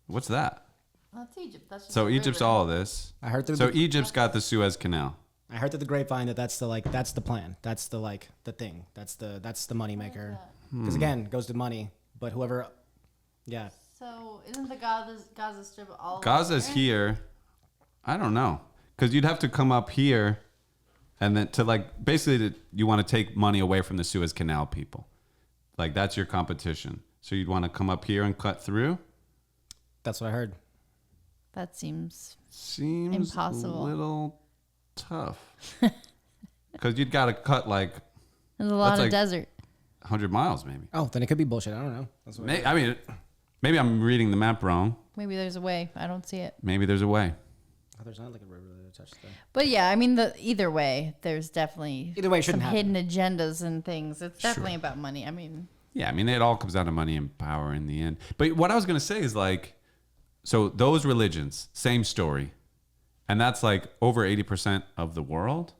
What's that? That's Egypt. That's just So a Egypt's river. all of this. I heard through So the. Egypt's got the Suez Canal. I heard through the grapevine that's the plan. That's the thing. That's the money maker. Because again, it goes to money. But whoever, yeah. So isn't the Gaza Strip all? Gaza's here. I don't know. Because you'd have to come up here and then to like, basically you want to take money away from the Suez Canal people. Like that's your competition. So you'd want to come up here and cut through? That's what I heard. That seems Seems impossible. a little tough. Because you'd got to cut like, There's a lot That's of like- desert. 100 miles, maybe. Oh, then it could be bullshit. I don't know. That's what I mean, maybe I'm reading the map wrong. Maybe there's a way. I don't see it. Maybe there's a way. Oh, there's not like a river that touches that. But yeah, I mean, either way, there's definitely Either way, it some shouldn't happen. hidden agendas and things. It's definitely about money. I mean, Yeah, I mean, it all comes down to money and power in the end. But what I was going to say is like, so those religions, same story. And that's like over 80% of the world,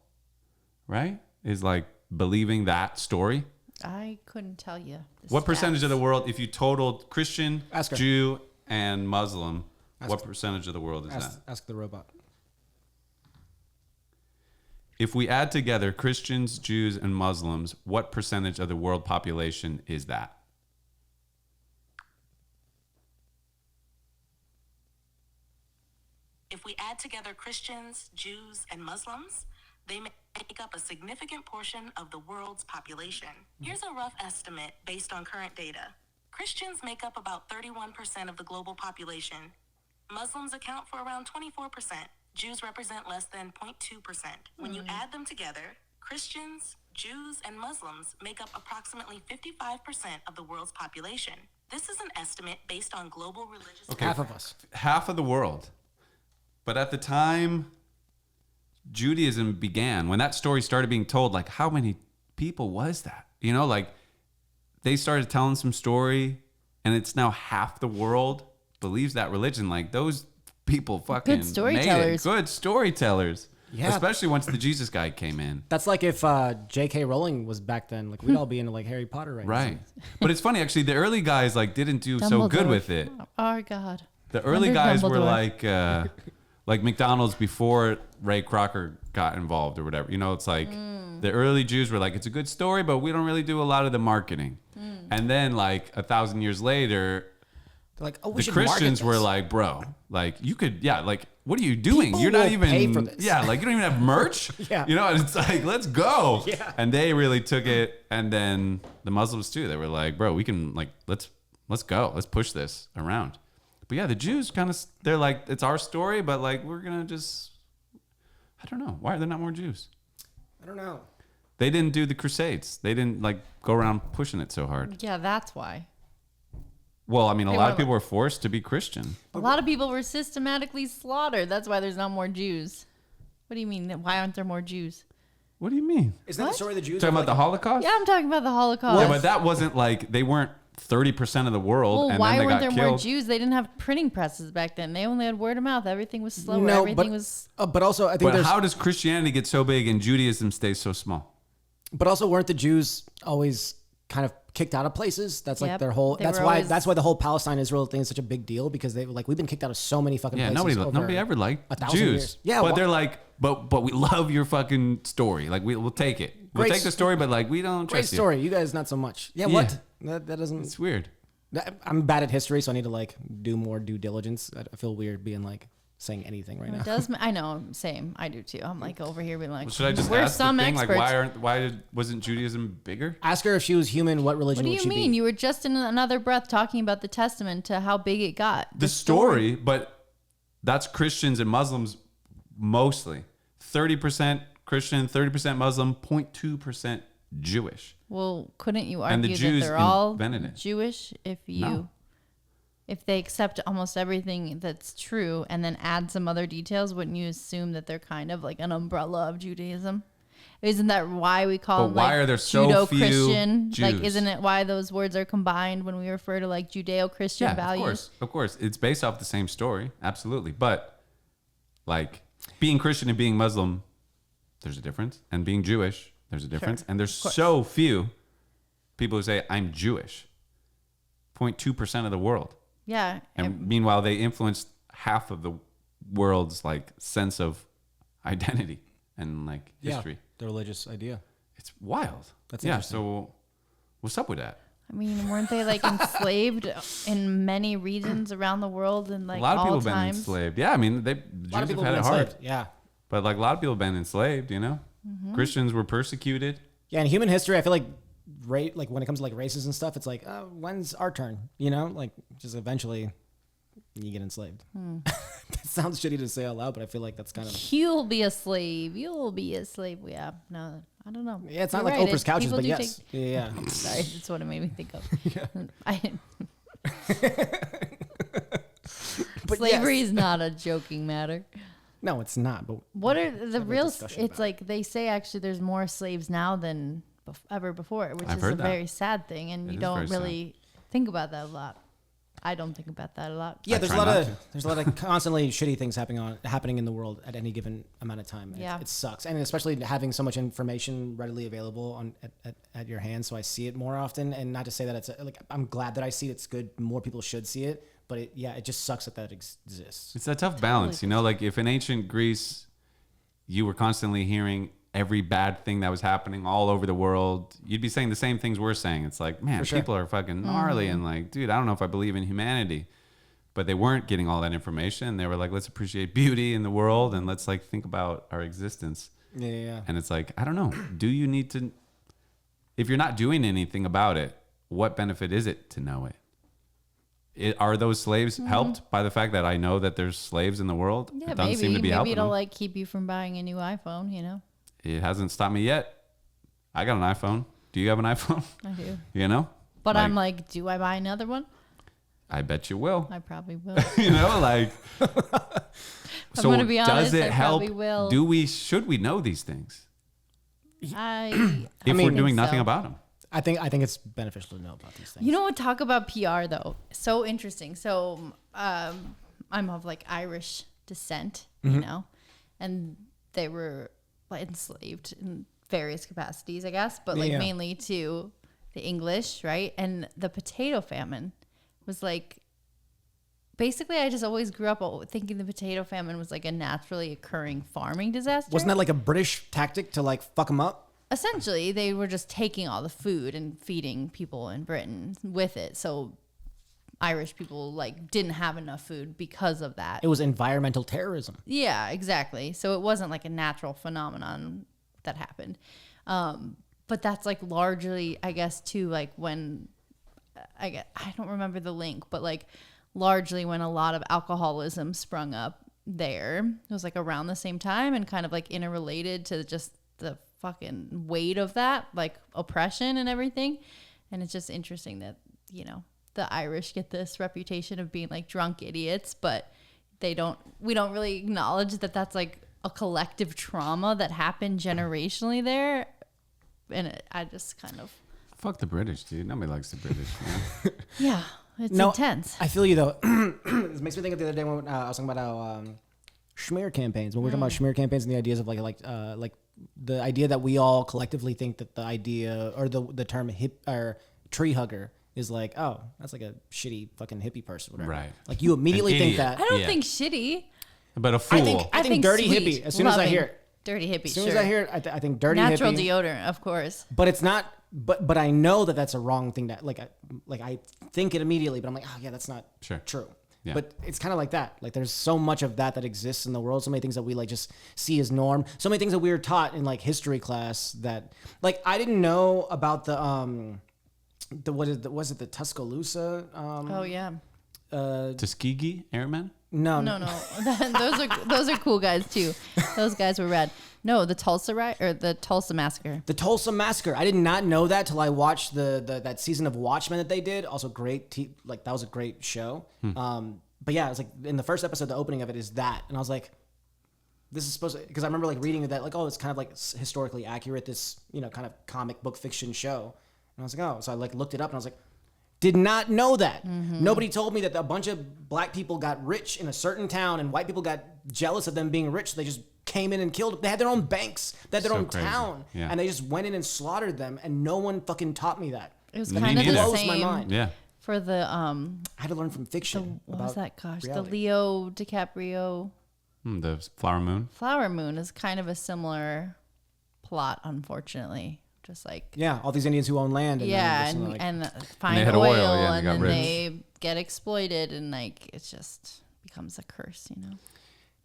right? Is like believing that story. I couldn't tell you. What percentage of the world, if you totaled Christian, Ask her. Jew, and Muslim, Ask what her. percentage of the world is that? Ask the robot. If we add together Christians, Jews, and Muslims, what percentage of the world population is that? If we add together Christians, Jews, and Muslims, they make up a significant portion of the world's population. Here's a rough estimate based on current data. Christians make up about 31% of the global population. Muslims account for around 24%. Jews represent less than 0.2%. When you add them together, Christians, Jews, and Muslims make up approximately 55% of the world's population. This is an estimate based on global religious... Okay. Half of us. Half of the world. But at the time Judaism began, when that story started being told, like how many people was that? You know, like they started telling some story and it's now half the world believes that religion. Like those people fucking Good storytellers. made it. Good storytellers. Yeah. Especially once the Jesus guy came in. That's like if J.K. Rowling was back then. Like we'd all be into like Harry Potter right now. Right. But it's funny, actually, the early guys like didn't do so good Dumbledore. with it. Oh, God. The early Wonder guys were Dumbledore. like McDonald's before Ray Kroc got involved or whatever. You know, it's like the early Jews were like, it's a good story, but we don't really do a lot of the marketing. And then like 1,000 years later, They're like, oh, we the should Christians market were this. like, bro, like you could, yeah, like what are you doing? People You're not will even, pay for this. yeah, like you don't even have merch. Yeah. You know, and it's like, let's go. Yeah. And they really took it. And then the Muslims too, they were like, bro, we can like, let's go. Let's push this around. But yeah, the Jews kind of, they're like, it's our story, but like, we're going to just, I don't know. Why are there not more Jews? I don't know. They didn't do the Crusades. They didn't like go around pushing it so hard. Yeah, that's why. Well, I mean, a They lot were- of people were forced to be Christian. A lot of people were systematically slaughtered. That's why there's not more Jews. What do you mean? Why aren't there more Jews? What do you mean? Isn't that the What? story of the Jews? Talking of, about the like, Holocaust? Yeah, I'm talking about the Holocaust. Yeah, but that wasn't like, they weren't 30% of the world Well, and why then they weren't got there more killed. Jews? They didn't have printing presses back then. They only had word of mouth. Everything was slower. No, Everything but, was... but also I think But there's. how does Christianity get so big and Judaism stay so small? But also, weren't the Jews always kind of kicked out of places? That's like Yep, their whole. they That's were why. always- That's why the whole Palestine-Israel thing is such a big deal because they were like, we've been kicked out of so many fucking Yeah, places. nobody ever liked 1,000 Jews. years. Yeah, but why- they're like, but we love your fucking story. Like we'll take it. We'll Great take the story, but like we don't Great trust you. story. You guys not so much. Yeah. Yeah. What? That doesn't. It's weird. I'm bad at history, so I need to like do more due diligence. I feel weird being like saying anything right now. It does. I know. Same. I do too. I'm like over here being like, Should I just we're ask some the thing? experts. Like wasn't Judaism bigger? Ask her if she was human. What religion What do would you she mean? be? You were just in another breath talking about the Testament to how big it got. The story, but that's Christians and Muslims mostly. 30% Christian, 30% Muslim, 0.2% Jewish. Well, couldn't you And the argue that Jews they're all invented it. Jewish No. if they accept almost everything that's true and then add some other details? Wouldn't you assume that they're kind of like an umbrella of Judaism? Isn't that why we call But them why like are there so Judeo-Christian? few Like, Jews? isn't it why those words are combined when we refer to like Judeo-Christian Yeah, values? of course. It's based off the same story, absolutely. But like being Christian and being Muslim, there's a difference, and being Jewish, there's a difference, and there's so few people who say I'm Jewish. 0.2% of the world. Yeah. And meanwhile, they influenced half of the world's like sense of identity and like history. The religious idea. It's wild. That's yeah. interesting. So what's up with that? I mean, weren't they like enslaved in many regions around the world and like A lot of all people have been times? enslaved. Yeah, I mean, the A lot of Jews have people had have it been hard. enslaved. Yeah. But like a lot of people have been enslaved, you know? Christians were persecuted. Yeah. In human history, I feel like like when it comes to like races and stuff, it's like, when's our turn? You know, like just eventually you get enslaved. That sounds shitty to say out loud, but I feel like that's kind of. You'll be a slave. You'll be a slave. Yeah. No, I don't know. Yeah, it's not You're like right. Oprah's couches, People but do yes. Yeah. Sorry, that's what it made me think of. But Slavery yes. is not a joking matter. No, it's not. But What are the real? discussion It's about like they say actually there's more slaves now than ever before, which I've is a heard that. very sad thing, and It you is don't very really think about that a lot. I don't think about that a lot. yeah, I there's a try lot not of to. there's a lot of constantly shitty things happening in the world at any given amount of time. Yeah. It sucks, and especially having so much information readily available at your hands. So I see it more often, and not to say that it's like I'm glad that I see it. It's good. More people should see it, but it just sucks that exists. It's a tough balance, you know. Like if in ancient Greece, you were constantly hearing every bad thing that was happening all over the world, you'd be saying the same things we're saying. It's like, man, For sure. people are fucking gnarly, and like, dude, I don't know if I believe in humanity. But they weren't getting all that information. They were like, let's appreciate beauty in the world and let's like think about our existence. Yeah. And it's like, I don't know. Do you need to, if you're not doing anything about it, what benefit is it to know it? Are those slaves helped by the fact that I know that there's slaves in the world? Yeah, It doesn't maybe seem to be helping it'll them. like keep you from buying a new iPhone. You know, It hasn't stopped me yet. I got an iPhone. Do you have an iPhone? I do. You know? But Like, I'm like, do I buy another one? I bet you will. I probably will. You know, like. So gonna be honest, does it I help? probably will. Should we know these things If if we're doing nothing about them? I think it's beneficial to know about these things. You know what? Talk about PR though. So interesting. So I'm of like Irish descent, you know, and they were like enslaved in various capacities, I guess, but like Yeah. mainly to the English, right? And the potato famine was like, basically, I just always grew up thinking the potato famine was like a naturally occurring farming disaster. Wasn't that like a British tactic to like fuck them up? Essentially, they were just taking all the food and feeding people in Britain with it. So Irish people like didn't have enough food because of that. It was environmental terrorism. Yeah, exactly. So it wasn't like a natural phenomenon that happened. But that's like largely, I guess, too, like when I don't remember the link, but like largely when a lot of alcoholism sprung up there. It was like around the same time and kind of like interrelated to just the fucking weight of that, like oppression and everything. And it's just interesting that, you know, the Irish get this reputation of being like drunk idiots, but we don't really acknowledge that that's like a collective trauma that happened generationally there. And I just kind of, Fuck the British, dude. Nobody likes the British, man. yeah, it's No, intense. I feel you though. This makes me think of the other day when I was talking about how smear campaigns. When we were talking about smear campaigns and the ideas of like the idea that we all collectively think that the idea or the term hip or tree hugger is like, oh, that's like a shitty fucking hippie person, whatever. Right. Like you immediately An think idiot. that. I don't Yeah. think shitty. But a fool. I think dirty sweet, hippie. As soon as I loving, hear it, dirty hippie. as soon sure. as I hear it, I think dirty Natural hippie. deodorant, of course. But it's not. But I know that that's a wrong thing. That I think it immediately, but I'm like, oh yeah, that's not Sure. true. Yeah. But it's kind of like that. Like there's so much of that exists in the world. So many things that we like just see as norm. So many things that we were taught in like history class that like I didn't know about the was it the Tuscaloosa? Oh yeah. Tuskegee Airmen? No. No. those are cool guys too. Those guys were rad. No, the Tulsa massacre. The Tulsa Massacre. I did not know that till I watched that season of Watchmen that they did. Also great. That was a great show. But yeah, it was like in the first episode, the opening of it is that, and I was like, this is supposed to, because I remember like reading that like, oh, it's kind of like historically accurate. This kind of comic book fiction show, and I was like, oh, so I like looked it up and I was like, did not know that. Nobody told me that a bunch of black people got rich in a certain town and white people got jealous of them being rich. So they just came in and killed. They had their own banks. They had their So own crazy. town. Yeah. And they just went in and slaughtered them. And no one fucking taught me that. It was Me kind of the neither. Blows my same mind. Yeah. for the I had to learn from fiction. what was about that? Gosh, reality. the Leo DiCaprio The Flower Moon. Flower Moon is kind of a similar plot, unfortunately. Just like Yeah, all these Indians who own land. And yeah, then and just, like, find had oil, oil, yeah, and and they then got they get exploited, and like it just becomes a curse, you know.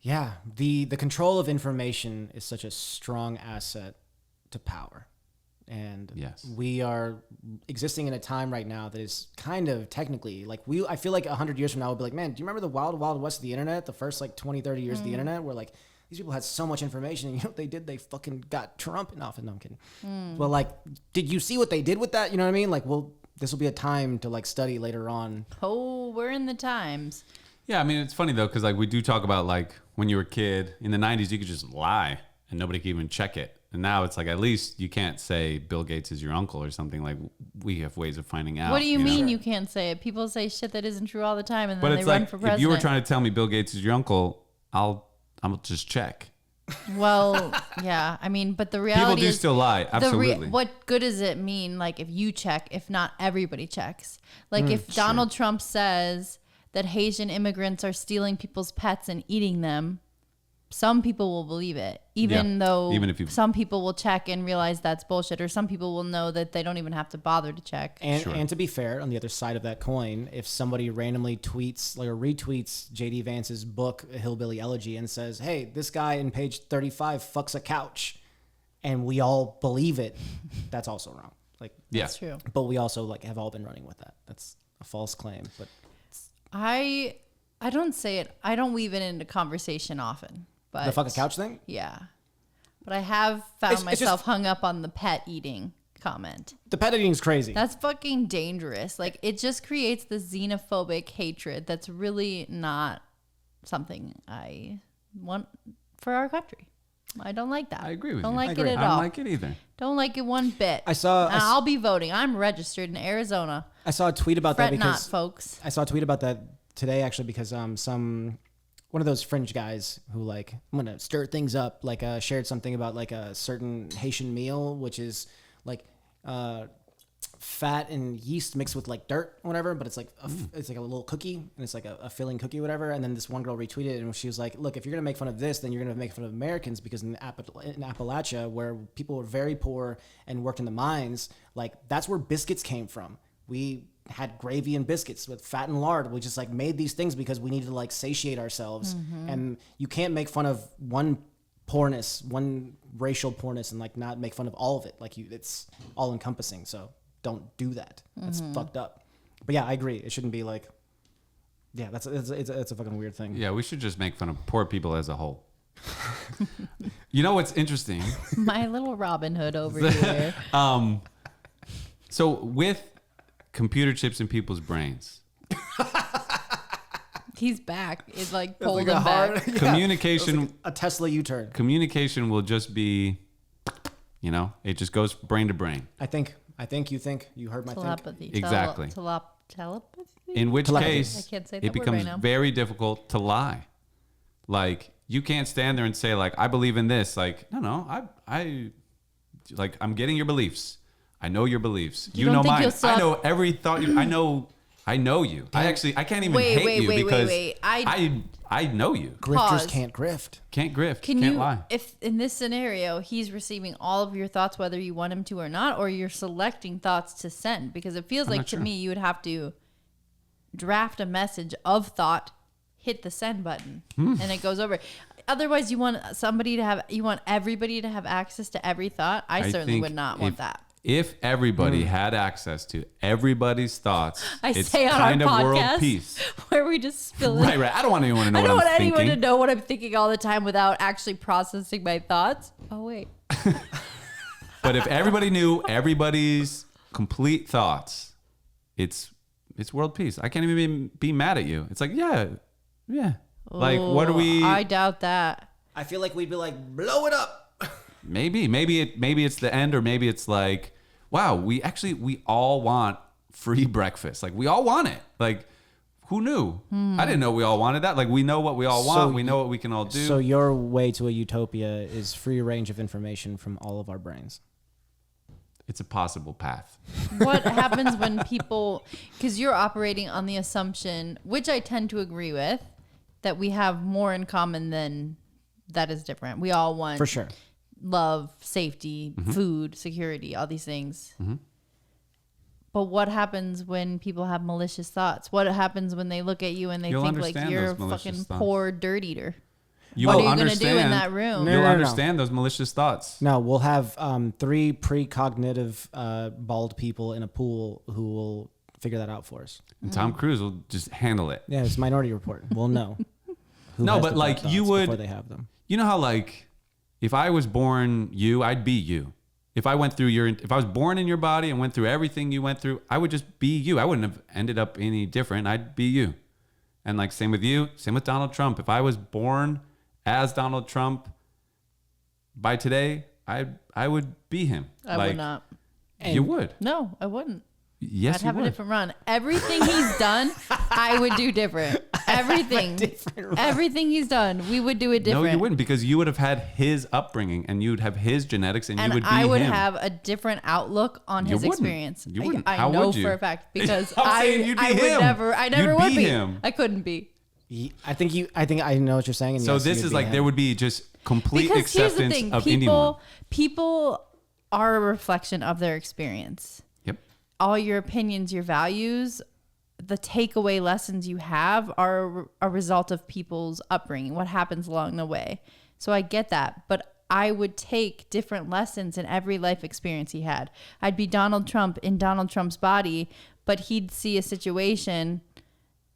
yeah, the control of information is such a strong asset to power. And Yes. we are existing in a time right now that is kind of technically like I feel like 100 years from now we'll be like, man, do you remember the wild west of the internet? The first like 20, 30 years of the internet where like these people had so much information, and you know what they did? They fucking got Trump and off. And no, I'm kidding. Well, like, did you see what they did with that? You know what I mean? Like, well, this will be a time to like study later on. Oh, we're in the times. Yeah, I mean, it's funny though, because like we do talk about like when you were a kid in the 90s, you could just lie and nobody could even check it. And now it's like, at least you can't say Bill Gates is your uncle or something. Like, we have ways of finding out. What do you mean know? you can't say it? People say shit that isn't true all the time, and But then they it's run like, for president. if you were trying to tell me Bill Gates is your uncle, I'll just check. Well, yeah. I mean, but the reality People do is still lie. Absolutely. What good does it mean, like, if you check, if not everybody checks? Like, if Donald Trump says that Haitian immigrants are stealing people's pets and eating them, some people will believe it, even if some people will check and realize that's bullshit, or some people will know that they don't even have to bother to check. And to be fair, on the other side of that coin, if somebody randomly tweets like or retweets JD Vance's book, A Hillbilly Elegy, and says, "Hey, this guy in page 35 fucks a couch," and we all believe it, that's also wrong. Like, That's true. but we also like have all been running with that. That's a false claim. But I don't say it. I don't weave it into conversation often. But the fuck a couch thing? Yeah. But I have found It's myself just- hung up on the pet eating comment. The pet eating's crazy. That's fucking dangerous. Like, it just creates this xenophobic hatred that's really not something I want for our country. I don't like that. I agree with don't you. like I it agree. at I don't all. like it either. Don't like it one bit. I'll be voting. I'm registered in Arizona. I saw a tweet about that Fret not, because folks. I saw a tweet about that today actually because one of those fringe guys who like I'm gonna stir things up like shared something about like a certain Haitian meal which is like fat and yeast mixed with like dirt or whatever, but it's like it's like a little cookie and it's like a filling cookie or whatever. And then this one girl retweeted it and she was like, look, if you're gonna make fun of this, then you're gonna make fun of Americans, because in Appalachia, where people were very poor and worked in the mines, like that's where biscuits came from. We had gravy and biscuits with fat and lard. We just like made these things because we needed to like satiate ourselves. And you can't make fun of one poorness, one racial poorness, and like not make fun of all of it. Like it's all encompassing. So don't do that. That's fucked up. But yeah, I agree. It shouldn't be like, yeah, it's a fucking weird thing. Yeah, we should just make fun of poor people as a whole. You know what's interesting? My little Robin Hood over here. So with computer chips in people's brains, He's back. It's like It's pulled like him back. communication a Tesla U-turn. communication will just be, it just goes brain to brain. I think you heard my think. Telepathy. Exactly. Telepathy? In which Telepathy. case, I can't say it that word becomes right now. very difficult to lie. Like, you can't stand there and say, like, I believe in this. Like, no, I'm getting your beliefs. I know your beliefs. You don't know think mine. you'll stop- I know every thought. I know you. I can't even hate you because wait. I know you. Grifters Pause. can't grift. Can't grift. Can can't you, lie. if in this scenario, he's receiving all of your thoughts, whether you want him to or not, or you're selecting thoughts to send? Because it feels like not to sure. me, you would have to draft a message of thought, hit the send button, and it goes over. Otherwise, you want everybody to have access to every thought. I certainly think would not want that. If everybody had access to everybody's thoughts, I it's say on kind our of world podcast peace. where we just spill it. Right. I don't want anyone to know I don't what want I'm anyone thinking. to know what I'm thinking all the time without actually processing my thoughts. Oh, wait. But if everybody knew everybody's complete thoughts, it's world peace. I can't even be mad at you. It's like, yeah. Like, what are we? I doubt that. I feel like we'd be like, blow it up. Maybe it's the end, or maybe it's like, wow, we all want free breakfast. Like, we all want it. Like, who knew? I didn't know we all wanted that. Like, we know what we all want. We know what we can all do. So your way to a utopia is free range of information from all of our brains. It's a possible path. What happens when people, because you're operating on the assumption, which I tend to agree with, that we have more in common than that is different. We all want For sure. love, safety, food, security, all these things. But what happens when people have malicious thoughts? What happens when they look at you and they You'll think like understand you're a those malicious fucking thoughts. poor dirt eater? You What will are you going to do in understand- that room? No, You'll no, no. understand those malicious thoughts. No, we'll have 3 precognitive bald people in a pool who will figure that out for us. And Tom Cruise will just handle it. Yeah, it's Minority Report. We'll know. who No, has but the like thoughts you would, before they have them. you know how like if I was born you, I'd be you. If I went through if I was born in your body and went through everything you went through, I would just be you. I wouldn't have ended up any different. I'd be you. And like same with you, same with Donald Trump. If I was born as Donald Trump by today, I would be him. I would not. You would. No, I wouldn't. Yes, I'd you have would. a different run. Everything he's done, I would do different. Everything. Everything he's done, we would do it different. No, you wouldn't, because you would have had his upbringing and you'd have his genetics and you would be I would him. have a different outlook on You his wouldn't. experience. You wouldn't. I How know would you? for a fact because I'm saying you'd be I would him. never. I never You'd would be be. him. I couldn't be. I think I know what you're saying. And So yes, this you'd is be like him. there would be just complete Because here's the acceptance thing: of anyone. people are a reflection of their experience. Yep. All your opinions, your values, the takeaway lessons you have are a result of people's upbringing, what happens along the way. So I get that, but I would take different lessons in every life experience he had. I'd be Donald Trump in Donald Trump's body, but he'd see a situation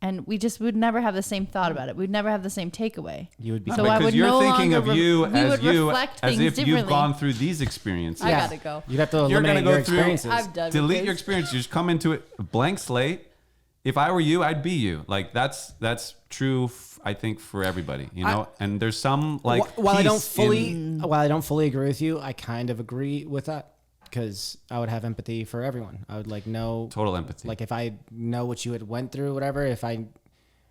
and we just would never have the same thought about it. We'd never have the same takeaway. You would be. So I Because would you're no thinking longer of you we as would you reflect as things if you've differently. gone through these experiences. I gotta go. You'd have to You're gonna eliminate go your through- experiences. I'm done. Delete with your this. experience. You just come into it a blank slate. If I were you, I'd be you. Like that's true. I think for everybody, you know. And there's some like while I don't peace in- fully agree with you, I kind of agree with that because I would have empathy for everyone. I would like know total empathy. like if I know what you had went through, whatever. If I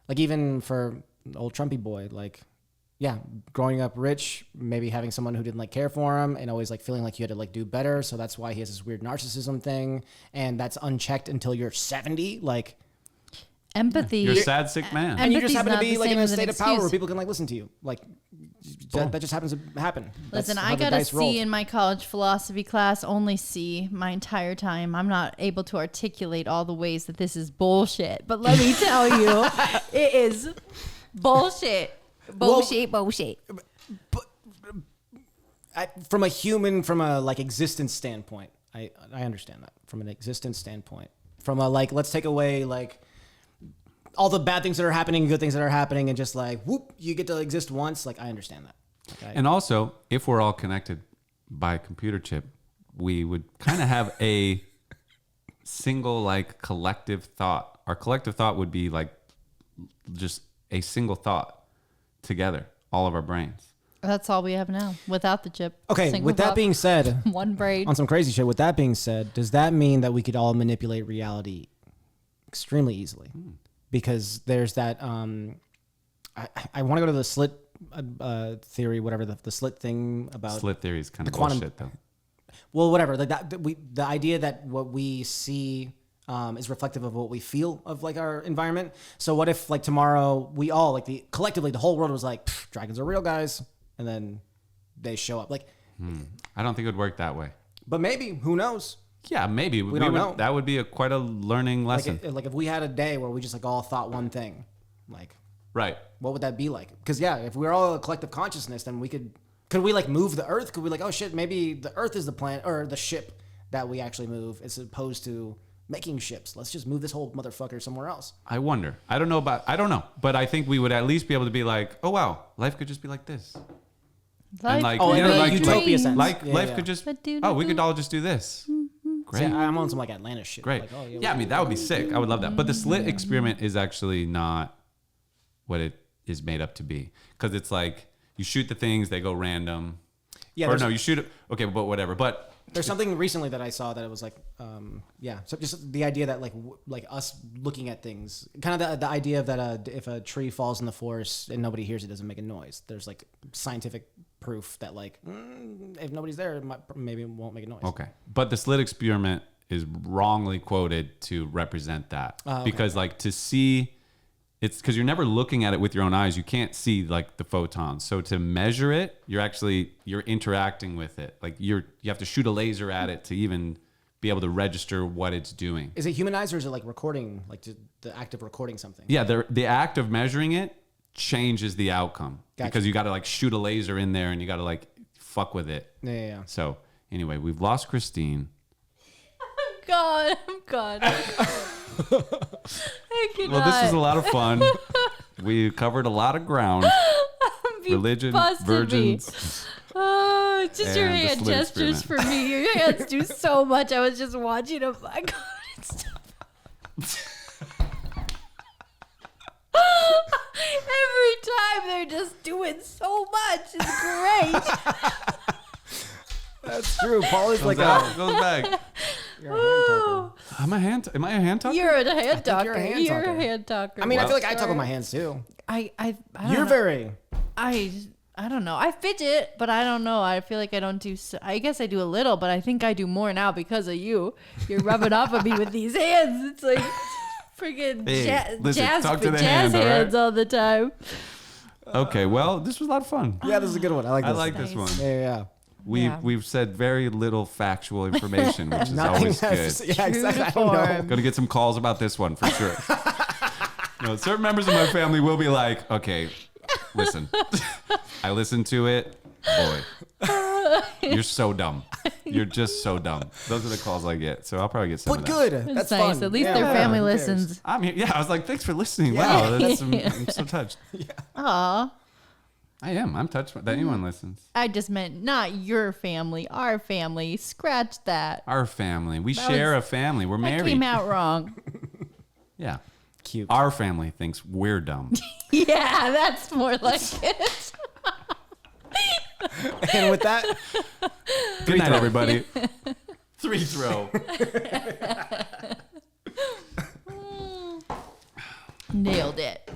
like even for old Trumpy boy, like yeah, growing up rich, maybe having someone who didn't like care for him and always like feeling like you had to like do better. So that's why he has this weird narcissism thing, and that's unchecked until you're 70. Like. Empathy. You're a sad, sick man. And you just Empathy's happen to not be the like in same a as an state of power excuse. where people can like listen to you. Like that just happens to happen. That's Listen, how I the got a dice C rolled. in my college philosophy class, only C my entire time. I'm not able to articulate all the ways that this is bullshit. But let me tell you, it is bullshit. Bullshit. From a like existence standpoint, I understand that from an existence standpoint. From a like, let's take away like all the bad things that are happening, good things that are happening, and just like whoop, you get to exist once. Like I understand that. Okay? And also, if we're all connected by a computer chip, we would kind of have a single like collective thought. Our collective thought would be like just a single thought together, all of our brains. That's all we have now without the chip. Okay, Single with that thought, being said, one brain. on some crazy shit. With that being said, does that mean that we could all manipulate reality extremely easily? Because there's that. I want to go to the slit theory, whatever the slit thing about. Slit theory is kind of quantum- bullshit, though. Well, whatever. Like the idea that what we see is reflective of what we feel of like our environment. So what if like tomorrow we all like collectively the whole world was like dragons are real, guys, and then they show up like. I don't think it would work that way. But maybe, who knows? Yeah, maybe we don't would, know. That would be quite a learning lesson. Like if we had a day where we just like all thought one thing, like Right. what would that be like? Because yeah, if we're all a collective consciousness, then could we like move the Earth? Could we like, oh shit, maybe the Earth is the planet or the ship that we actually move as opposed to making ships? Let's just move this whole motherfucker somewhere else. I wonder. I don't know. But I think we would at least be able to be like, oh wow, life could just be like this. And like, Oh, you in know, a like utopia sense. Like Yeah, life yeah. could just, Ba-do-do-do. oh, we could all just do this. Great. See, I'm on some like Atlantis shit. Great. Like, oh, Yeah, I mean, that would be sick. I would love that. But the slit experiment is actually not what it is made up to be. Because it's like, you shoot the things, they go random. Yeah, Or there's- no, you shoot it. Okay, but whatever. But There's something recently that I saw that it was like, so just the idea that like us looking at things, kind of the idea of that if a tree falls in the forest and nobody hears it, doesn't make a noise. There's like scientific proof that like if nobody's there, maybe it won't make a noise. okay. But the slit experiment is wrongly quoted to represent that. Okay. Because like to see, it's because you're never looking at it with your own eyes. You can't see like the photons. So to measure it, you're interacting with it. Like you have to shoot a laser at it to even be able to register what it's doing. Is it humanized or is it like recording, like the act of recording something? Yeah, the act of measuring it changes the outcome. Gotcha. Because you got to like shoot a laser in there and you got to like fuck with it. Yeah. So anyway, we've lost Christine. I'm God. I cannot. Well, this was a lot of fun. We covered a lot of ground. Religion, busted virgins. me. Oh, it's just your And the hand Slit gestures experiment. for me. Your hands do so much. I was just watching them. My God, it's every time they're just doing so much. It's great. That's true. Paul is like Goes back. you're a hand talker. Am I a hand talker? You're a hand talker. you're a hand You're talker. a hand talker. I mean, I feel like I talk Sorry. with my hands too. I don't You're know. very. I don't know. I fidget, but I don't know. I feel like I don't do. I guess I do a little, but I think I do more now because of you. You're rubbing off on me with these hands. It's like freaking Hey, listen, jazz, talk to the jazz hand, all right? hands all the time. Okay, well, this was a lot of fun. Yeah, this is a good one. I like I this. like this one. Yeah. We've said very little factual information, which is Nothing always has- good. Yeah, exactly. to I don't know. form. Gonna get some calls about this one for sure. Certain members of my family will be like, okay, listen. I listened to it. Boy, you're so dumb. You're just so dumb. Those are the calls I get. So I'll probably get some But of that. good. That's nice. fun. At least Yeah. their family Who cares? listens. I'm here. Yeah, I was like, thanks for listening. Yeah. Wow, I'm so touched. Aw. I am. I'm touched that anyone listens. I just meant not your family, our family. Scratch that. Our family. We That share was- a family. We're That married. came out wrong. Yeah. Cute. Our family thinks we're dumb. Yeah, that's more like it. And with that, Good night, everybody. 3-throw. Nailed it.